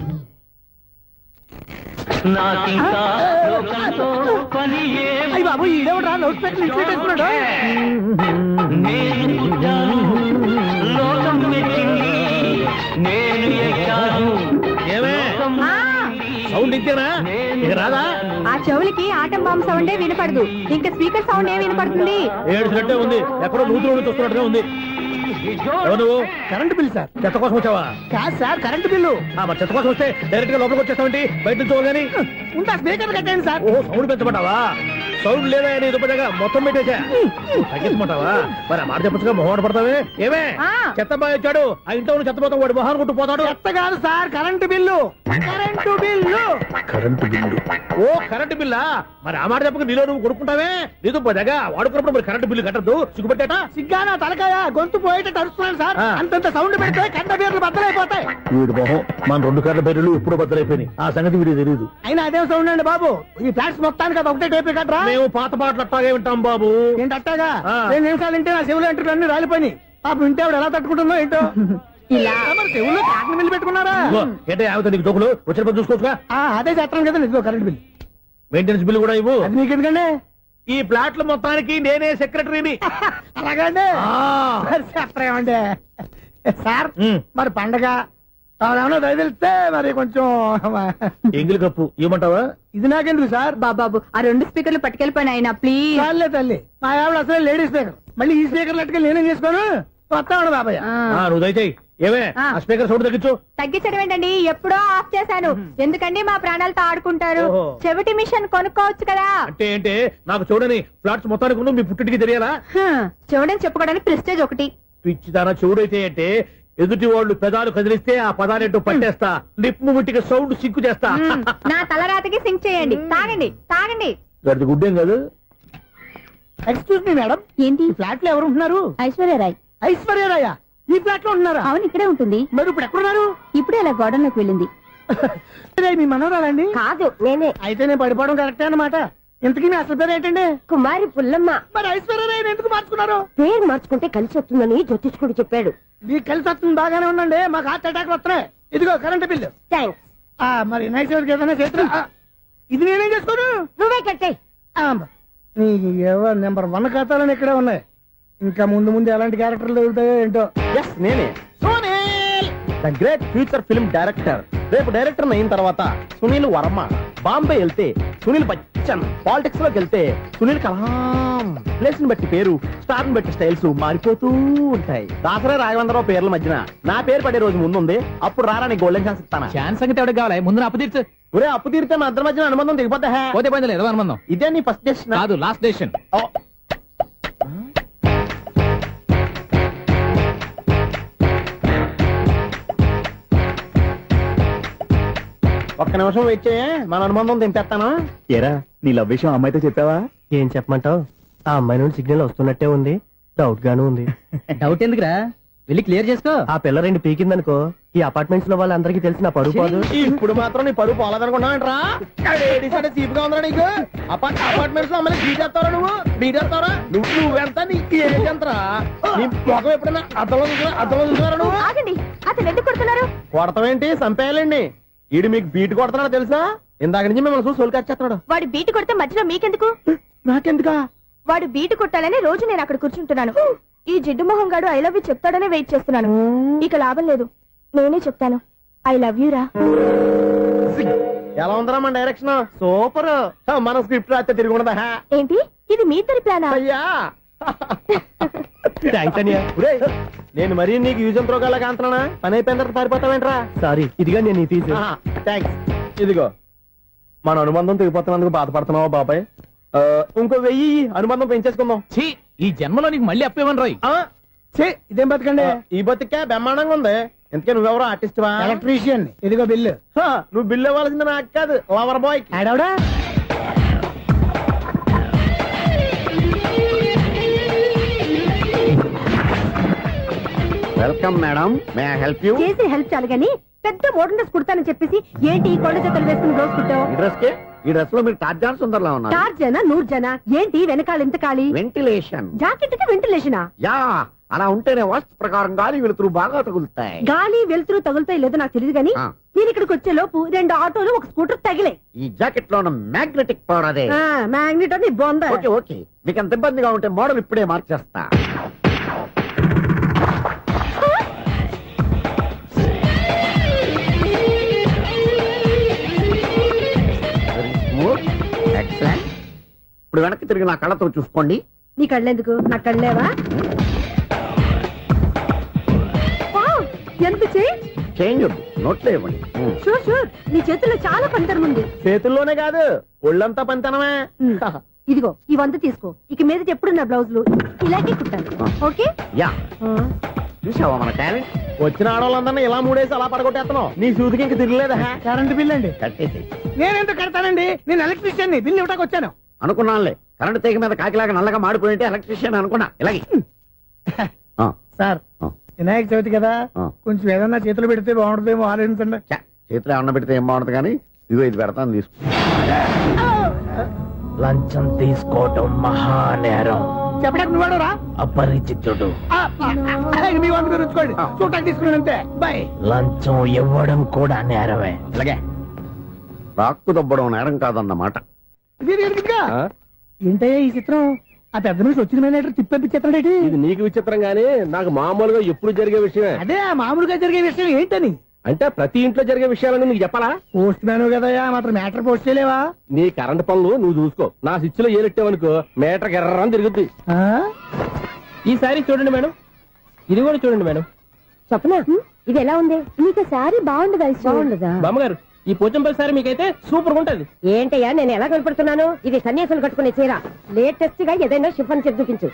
అయ్య బాబు ఈడేవడా లౌడ్ స్పీకర్ ఇన్స్టేట్ వేసుకున్నాడు. సౌండ్ ఇచ్చానా ఇక రాదా? ఆ చెవులకి ఆటం బాంబు సౌండే వినపడదు, ఇంకా స్పీకర్ సౌండ్ ఏ వినపడుతుంది? ఏడుసినట్టే ఉంది. ఎక్కడో నూతులు చూస్తున్నట్టుగా ఉంది. ఎవరు నువ్వు? Current bill sir. చెత్త కోసం వచ్చావా? కాదు సార్, కరెంట్ బిల్లు. మరి చెత్త కోసం వస్తే డైరెక్ట్ గా లోపలికి వచ్చేస్తామండి, బయట నుంచి కానీ ఉంటా. స్పీకర్ కట్టండి సార్. ఓ సౌండ్ పెంచమంటావా? సౌండ్ లేదా నీ దుబ్బగా మొత్తం పెట్టేసా. తగ్గించమంటావా? మరి ఆ మాట చెప్పచ్చుగా, మొహమాట పడతావే. ఏమే చెత్త బాగా వచ్చాడు, ఆ ఇంట్లో ఉన్న చెత్త పోతాం, వాడు మొహాన్ కొట్టు పోతాడు. చెత్త కాదు sir, current bill. Current bill. Current bill. ఓ కరెంటు బిల్లా? మరి ఆ మాట చెప్పక నీలో నువ్వు కొడుకుంటావే. నీ దుబ్బగా వాడుకున్నప్పుడు మరి కరెంటు బిల్లు కట్టద్దు. సిగ్గుపెట్టేట? సిగ్గానా తలకాయ గొంతు పోయేటట్టు అరుస్తున్నాను సార్. అంతంత సౌండ్ పెడితే కంట బీర్లు బద్దలైపోతాయి. వీడు మొహం మన 2 కర్ల బీర్లు ఎప్పుడో బద్దలైపోయినాయి. ఆ సంగతి వీడికి తెలియదు. అయినా అదే సౌండ్ అండి బాబు. ఈ ఫ్లాట్స్ మొత్తానికి అది ఒకటే టైప్ కట్టరా? మేము పాత పాటలు అట్టాగే వింటాం బాబు. ఏంటి అట్టాగా? 2 నిమిషాలు వింటే నా చెవులు ఎంట్రీలు అన్ని రాలిపోయినాయి. పాపం వింటే ఆవిడ ఎలా తట్టుకుంటుందో ఏంటో. ఇలా మరి చెవుల్లో కాటన్ బిల్లు పెట్టుకున్నారా? ఏంటో యావత నీకు దోకులు వచ్చిన పని చూసుకోవచ్చుగా. అదే చేస్తాను కదా నీకు కరెంట్ బిల్. మెయింటెనెన్స్ బిల్లు కూడా ఇవ్వు. అది మీకు ఎందుకండి? ఈ ప్లాట్ల మొత్తానికి నేనే సెక్రటరీని. అలాగండి చెప్పరేమండి సార్. మరి పండగ ఏమన్నా దయదలిస్తే మరి కొంచెం ఎంగిలి కప్పు ఇవ్వమంటావా? ఇది నాకెందుకు సార్? బాబాబు ఆ 2 స్పీకర్లు పట్టుకెళ్ళిపోయిన ఆయన ప్లీజ్. చాలే తల్లి, మా ఆవిడ అసలే లేడీ స్పీకర్. మళ్ళీ ఈ స్పీకర్ లెట్టుకెళ్ళి నేనేం చేసుకోను? వస్తాడు బాబాయ్. నువ్వు దయచేయి. ఏమే ఆ స్పీకర్ సౌండ్ తగ్గించు. తగ్గించడం ఏంటండి, ఎప్పుడో ఆఫ్ చేశాను. ఎందుకండి మా ప్రాణాలతో ఆడుకుంటారు? చెవిటి మిషన్ కొనుక్కోవచ్చు కదా. అంటే ఏంటి? నాకు చూడని ఫ్లాట్స్ మొత్తానికి ఉన్న మీ పుట్టింటికి తెలియాలా? చెవుడని చెప్పుకోవడానికి ప్రెస్టేజ్ ఒకటి. పిచ్చిదానా చెవుడైతే అంటే ఎదుటి వాళ్ళు పెదాలు కదిలిస్తే ఆ పదాలేంటో పట్టేస్తా. లిప్పు ముట్టికి సౌండ్ సిక్కు చేస్తా. నా తలరాతకి సింక్ చేయండి. తాగండి తాగండి. గడిది గుడ్డేం కాదు. ఎక్స్క్యూజ్ మీ మేడం, ఏంటి? ఫ్లాట్ లో ఎవరు ఉంటున్నారు? ఐశ్వర్యరాయ్. ఐశ్వర్యరాయ ఈ ఫ్లాట్ లో ఉంటున్నారా? అవును, ఇక్కడే ఉంటుంది. మరి ఇప్పుడు ఎక్కడున్నారు? ఇప్పుడే అలా గోడంలోకి వెళ్ళింది. మీ మనవరాలండి? కాదు, నేనే. అయితే నేను పడిపోవడం కరెక్టే అన్నమాట. ఇంతకీ మీ అసలు పేరు ఏంటండి? కుమారి పుల్లమ్మ. మరి ఐశ్వర్యరాయ్ ఎందుకు మార్చుకున్నారు? పేరు మార్చుకుంటే కలిసి వస్తుందని జ్యోతిష్కుడు చెప్పాడు. మీకు కలిసి వస్తుంది, బాగానే ఉండండి. మాకు హార్ట్ అటాక్ వస్తున్నాయి. ఇదిగో కరెంట్ బిల్లు. థ్యాంక్స్. మరి నైట్ ఏదైనా చేతున్నా ఇది నేనేం చేసుకోను? నువ్వే కట్టే. నీకు నెంబర్ 1 ఖాతాలని ఇక్కడే ఉన్నాయి. ఇంకా ముందు ముందు ఎలాంటి క్యారెక్టర్లు దొరుకుతాయో ఏంటో. ఎస్ నేనే, Sunil, the great future film director. రేపు డైరెక్టర్ అయిన తర్వాత సునీల్ వర్మ. బాంబే వెళ్తే సునీల్ బచ్చన్. పాలిటిక్స్ లోకి వెళ్తే సునీల్ కలాం. ప్లేస్ ని బట్టి పేరు, స్టార్ ని బట్టి స్టైల్స్ మారిపోతూ ఉంటాయి. దాసరా రాఘవేంద్రరావు పేర్ల మధ్యన నా పేరు పడే రోజు ముందుంది. అప్పుడు రారా నీ గోల్డెన్ ఛాన్స్ ఇస్తాను. ఛాన్స్ సంగతి ఎవరికి కావాలి? ముందు అప్పు తీర్చు. ఒరే అప్పు తీరితే మా ఇద్దరి మధ్యన అనుబంధం దిగిపోతా. పోతే పోయింది లేదు అనుబంధం. ఇదే నీ ఫస్ట్ డెసిషన్ కాదు, లాస్ట్ డెసిషన్. ఒక్క నిమిషం వెయిట్ చేయ, మన అనుబంధం దింపేస్తాను. ఏరా నీ లవ్ విషయం అమ్మాయితో చెప్పావా? ఏం చెప్పమంటావు? ఆ అమ్మాయి నుండి సిగ్నల్ వస్తున్నట్టే ఉంది, డౌట్ గాను ఉంది. డౌట్ ఎందుకురా, వెళ్ళి క్లియర్ చేసుకో. ఆ పిల్ల 2 పీకిందనుకో, ఈ అపార్ట్మెంట్స్ లో వాళ్ళందరికీ తెలిసిన పరువు పోదు. ఇప్పుడు మాత్రం నీ పరువు పోలేదనుకున్నావంటరా? చీప్గా ఉందా నీకు? అపార్ట్మెంట్స్ లో అమ్మని బీటేస్తారా? బీటేస్తారా? నువ్వెంత? నీకు ఏంటంతరా? నీ మొఖం ఎప్పుడైనా అర్థంలో చూసారా నువ్వు? ఆగండి, అతను ఎందుకు కొడుతున్నారు? కొడతావేంటి? చంపేయాలండి. ఈడు మీకు బీట్ కొడుతున్నాడు తెలుసా? ఇందాక నుంచి మిమ్మల్ని చూసి సోల్కొచ్చేస్తున్నాడు. వాడు బీటు కొడితే మధ్యలో మీకెందుకు? నాకెందుకా? వాడు బీటు కొట్టాలని రోజు నేను అక్కడ కూర్చుంటున్నాను. ఈ జిడ్డు మొహం గాడు ఐ లవ్ యూ చెప్తాడనే వెయిట్ చేస్తున్నాను. ఇక లాభం లేదు, నేనే చెప్తాను. ఐ లవ్ యూ రా. ఎలా ఉందరా మన డైరెక్షన్? సూపర్. మన స్క్రిప్ట్ రాస్తే తిరిగి ఉండదా? ఏంటి ఇది? మీ ఇద్దరి ప్లానా? అయ్యా ఒరేయ్, నేను మరీ నీకు యూజ్ ఎంతో గల కాంతనా పని అయిపోయిన తర్వాత పారిపోతావేంట్రా? సారీ, ఇదిగా నేను తీసి థ్యాంక్స్. ఇదిగో మన అనుబంధం తెగిపోతున్నందుకు బాధపడుతున్నావా బాబాయ్? ఇంకో 1000 అనుబంధం పెంచేసుకుందాం. ఈ జన్మలో నీకు మళ్ళీ అప్పేమని రాయి. ఇదేం బతకండి? ఈ బతికే బ్రహ్మాండంగా ఉంది. ఎందుకే నువ్వెవరో ఆర్టిస్ట్ వా? ఎలక్ట్రీషియన్. ఇదిగో బిల్లు. నువ్వు బిల్లు ఇవ్వాల్సింది నాకు కాదు, లవర్ బాయ్. ఆడవడా? Welcome madam, may I help you? చేసి హెల్ప్ చాలు గాని పెద్ద మోడల్ డ్రెస్ కుడతానని చెప్పేసి ఏంటి ఈ కొండ జతలు వేసుకుని రోజు కుట్టావు? ఈ డ్రెస్ కి, ఈ డ్రెస్ లో మీరు టార్జాన్ సుందర్లా ఉన్నారు. 4 జన 100 జన ఏంటి వెనకాల ఇంత ఖాళీ? వెంటిలేషన్. జాకెట్ కి వెంటిలేషనా? యా, అలా ఉంటేనే వాస్తు ప్రకారం గాలి వెలుతురు బాగా తగులుతాయి. గాలి వెలుతురు తగులుతాయి లేదో నాకు తెలియదు గాని నేను ఇక్కడికి వచ్చే లోపు 2 ఆటోలు ఒక స్కూటర్ తగిలే. ఈ జాకెట్ లో ఉన్న మ్యాగ్నెటిక్ పవర్ అదే. మ్యాగ్నెట్ అని బొంద. ఓకే ఓకే, మీకు అంత ఇబ్బందిగా ఉంటే మోడల్ ఇప్పుడే మార్చేస్తా. ఎక్సలెంట్. ఇప్పుడు వెనక్కి తిరిగి నా కళ్ళతో చూసుకోండి. నీ కళ్ళెందుకు? నా కళ్ళేవా? వావ్, ఎంత చేంజ్. చేంజ్ వద్దు, నోట్లో ఇవ్వండి. షూర్ షూర్, నీ చేతుల్లో చాలా పంతరం ఉంది. చేతుల్లోనే కాదు, ఒళ్ళంతా పంతనమే. ఇదిగో ఈ 100 తీసుకో. ఇక మీద ఎప్పుడు నా బ్లౌజులు ఇలాగే కుట్టాను. ఓకే? యా, చూసావా మన టాలెంట్? వచ్చిన ఆడవాళ్ళందరినీ ఇలా మూడేసి అలా పడగొట్టేస్తున్నావు. నీ సూదికి ఇంక తిరగలేదా? కరెంట్ బిల్ అండి. కట్టేసి. నేనెందుకు కడతానండి? నేను ఎలక్ట్రీషియన్. బిల్ ఇవ్వడానికి వచ్చాను. అనుకున్నానులే, కరెంట్ తీగ మీద కాకిలాగా నల్లగా మాడిపోయింటే ఎలక్ట్రీషియన్ అనుకున్నా. ఇలాగే సార్, వినాయక చవితి కదా, కొంచెం ఏదన్నా చేతులు పెడితే బాగుంటుందేమో ఆలోచించండి. చేతిలో అన్న పెడితే ఏం బాగుంటుంది కానీ ఇదిగో ఇది పెడతాను, తీసుకో. లంచం తీసుకోవటం మహానేరం. చెప్పడానికి నువ్వాడరా? అపరిచితుడు. మీ వంద మీరు ఉంచుకోండి, చూడటానికి తీసుకున్నాను అంతే. బాయ్. లంచం ఇవ్వడం కూడా నేరమే. ఇలాగే రాక్కు దబ్బడం నేరం కాదన్నమాట. ఏంటయ్యా ఈ చిత్రం? ఆ పెద్ద మనిషి వచ్చిన మేనేటర్ తిప్పించేస్తాడేటి? ఇది నీకు విచిత్రం గానీ నాకు మామూలుగా ఎప్పుడు జరిగే విషయమే. అదే మామూలుగా జరిగే విషయం ఏంటని? అంటే ప్రతి ఇంట్లో జరిగే విషయాలను నీకు చెప్పాలా? పోస్ట్ మ్యాన్ కదయ్యా, మాత్రం మ్యాటర్ పోస్ట్ చేయలేవా? నీ కరెంట్ పనులు నువ్వు చూసుకో. నా స్విచ్ లో ఏలెట్టావనుకో మీటర్ ఎర్రని తిరుగుద్ది. ఈసారి చూడండి మేడం, ఇది కూడా చూడండి మేడం. చెప్పనా? ఇది ఎలా ఉంది? నీకు సారీ బాగుండదా? బాగుండదా? బామ్మగారు, ఈ పోచంపల్లి సారీ మీకైతే సూపర్ ఉంటది. ఏంటయ్యా నేను ఎలా కనపడుతున్నాను? ఇది సన్యాసులు కట్టుకునే చీర. లేటెస్ట్ గా ఏదైనా షిఫన్ చెప్పి చూపించు.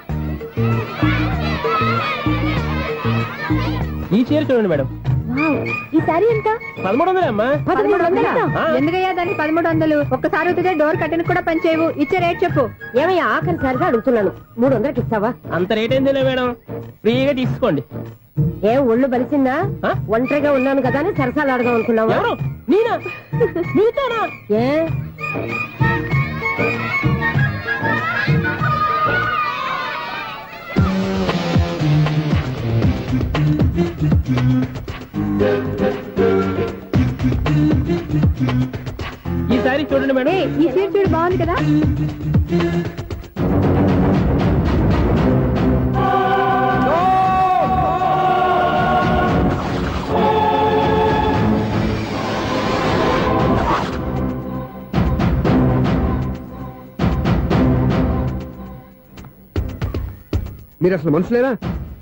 ఈ చీర చూడండి మేడం. ఈ సారీ ఎంత? 1300 అమ్మా. 1300? ఎందుకయ్యా దాన్ని 1300? ఒక్కసారి ఉతితే డోర్ కట్టిన కూడా పనిచేయవు. ఇచ్చే రేట్ చెప్పు. ఏమయ్యా ఆఖరిసారిగా అడుగుతున్నాను, 300కి ఇస్తావా? అంత రేట్ ఏందిలే మేడం, ఫ్రీగా తీసుకోండి. ఏం ఒళ్ళు బలిసిందా? ఒంటరిగా ఉన్నాను కదా అని సరసాలు అడదాం అనుకున్నావా? ఎవరు? నేనా? నీతోనా? ఏ ఈ సారీ చూడండి మేడం. ఈ చీర చూడు, బాగుంది కదా? మీరు అసలు మనుషులేనా?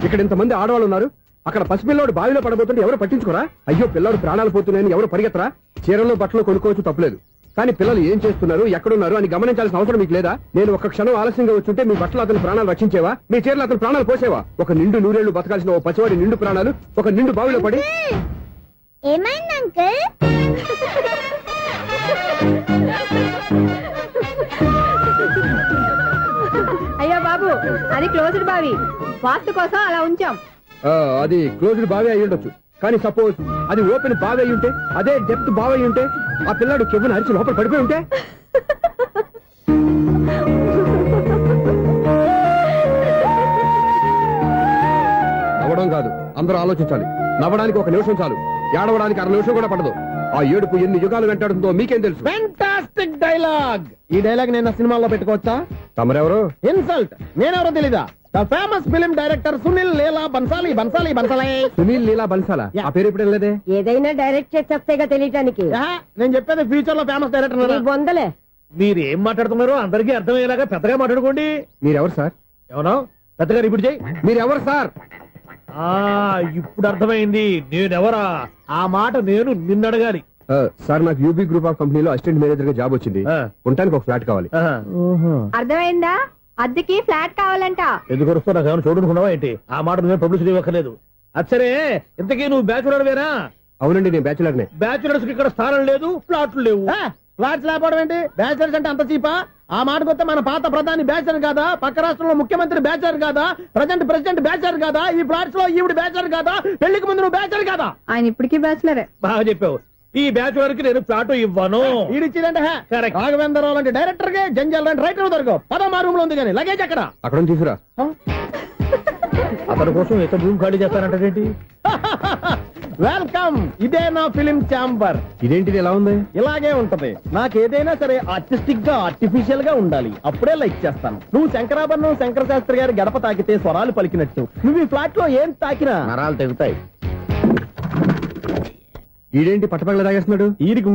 ఇక్కడ ఇంతమంది ఆడవాళ్ళు ఉన్నారు, అక్కడ పసిపిల్లాడు బావిలో పడబోతుంటే ఎవరు పట్టించుకోరా? అయ్యో పిల్లాడు ప్రాణాలు పోతున్నాయని ఎవరు పరిగెత్తరా? చీరలో బట్టలు కొనుక్కోవచ్చు, తప్పులేదు. కానీ పిల్లలు ఏం చేస్తున్నారు, ఎక్కడున్నారు అని గమనించాల్సిన అవసరం మీకు లేదా? నేను ఒక క్షణం ఆలస్యంగా వచ్చుంటే మీ బట్టలు అతని ప్రాణాలు రక్షించేవా? మీ చీరలు అతని ప్రాణాలు పోసేవా? ఒక నిండు నూరేళ్లు బతకాల్సిన ఓ పసివాడి నిండు ప్రాణాలు ఒక నిండు బావిలో పడి. ఏమైంది అంకుల్? అయ్యో బాబు, అది క్లోజ్డ్ బావి, వాస్తు కోసం అలా ఉంచాం. అది క్లోజ్డ్ బావి అయి ఉండొచ్చు, కానీ సపోజ్ అది ఓపెన్ బావి అయి ఉంటే, అదే డెప్త్ బావి అయి ఉంటే, ఆ పిల్లాడు కెవ్వున అరిచి లోపల పడిపోయి ఉంటే? నవ్వడం కాదు, అందరూ ఆలోచించాలి. నవ్వడానికి 1 నిమిషం చాలు, ఏడవడానికి 1/2 నిమిషం కూడా పడదు. ఆ ఏడుపు ఎన్ని యుగాలు వెంటాడుతుందో మీకేం తెలుసు? Fantastic dialogue. ఈ డైలాగ్ నేను సినిమాలో పెట్టుకోవచ్చా? తమరెవరు? ఇన్సల్ట్. నేనెవరో తెలీదా? The famous film director Sunil Leela Bhansali. Sunil Leela బన్సాలా? ఆ పేరు ఇప్పుడు లేదే. ఏదైనా డైరెక్ట్ చేసేస్తేగా తెలియటానికి. నేను చెప్పేది ఫ్యూచర్ లో ఫేమస్ డైరెక్టర్. బొందలే. మీరు ఏం మాట్లాడుతున్నారో అందరికీ అర్థమయ్యేలాగా పెద్దగా మాట్లాడుకోండి. మీరెవరు సార్? ఏమన్నా పెద్దగారు ఇప్పుడు చెయ్యి. మీరెవరు సార్? ఆ ఇప్పుడు అర్థమైంది నేనెవరా. ఆ మాట నేను నిన్నడగాలి. సార్ నాకు యూబీ గ్రూప్ ఆఫ్ కంపెనీలో అసిస్టెంట్ మేనేజర్ గా జాబ్ వచ్చింది. ఉండటానికి ఒక ఫ్లాట్ కావాలి. అర్థమైందా? అద్దెకి ఫ్లాట్ కావాలంట. ఎందుకు వస్తావు? నాకు ఏమైనా చూడనుకున్నావా ఏంటి? ఆ మాట నువ్వే పబ్లిసిటీ ఇవ్వక్కర్లేదు. అచ్చరే ఇంతకీ నువ్వు బ్యాచులర్ వేరా? అవునండి, నేను బ్యాచులర్నే. బ్యాచులర్స్ కి ఇక్కడ స్థానం లేదు, ప్లాట్లు లేవు. ఫ్లాట్స్ లేకపోవడం ఏంటి? బ్యాచులర్స్ అంటే అంత చీపా? ఆ మాటకొస్తే మన పాత ప్రధాని బ్యాచర్ కాదా? పక్క రాష్ట్రంలో ముఖ్యమంత్రి బ్యాచర్ కాదా? ప్రెసిడెంట్ బ్యాచర్ కాదా? ఈ ఫ్లాట్స్ లో ఈవిడ బ్యాచర్ కాదా? పెళ్లికి ముందు నువ్వు బ్యాచర్ కాదా? ఆయన ఇప్పటికీ బ్యాచులరే. బాగా చెప్పావు. ఈ బ్యాచులర్ కి నేను ఫ్లాట్ ఇవ్వను. ఇడిచిందంటే రాఘవేంద్రరావు లాంటి డైరెక్టర్ కి జంజల్ లాంటి రైటర్ దొరకవు. పదమా రూమ్ లో ఉంది కానీ లగేజ్ అక్కడ. అక్కడ తీసుకురా. అతని కోసం ఎంత రూమ్ ఖాళీ చేస్తానంటే వెల్కమ్. ఇదే నా ఫిలిం ఛాంబర్. ఇదేంటిది ఎలా ఉంది? ఇలాగే ఉంటది. నాకు ఏదైనా సరే ఆర్టిస్టిక్ గా ఆర్టిఫిషియల్ గా ఉండాలి. అప్పుడే లైక్ చేస్తాను. నువ్వు శంకరాభరణం శంకర శాస్త్రి గారి గడప తాకితే స్వరాలు పలికినట్టు నువ్వు ఈ ఫ్లాట్ లో ఏం తాకినా నరాలు తెగుతాయి. ఈడేంటి పట్టపగల తాగేస్తున్నాడు? ఈడికి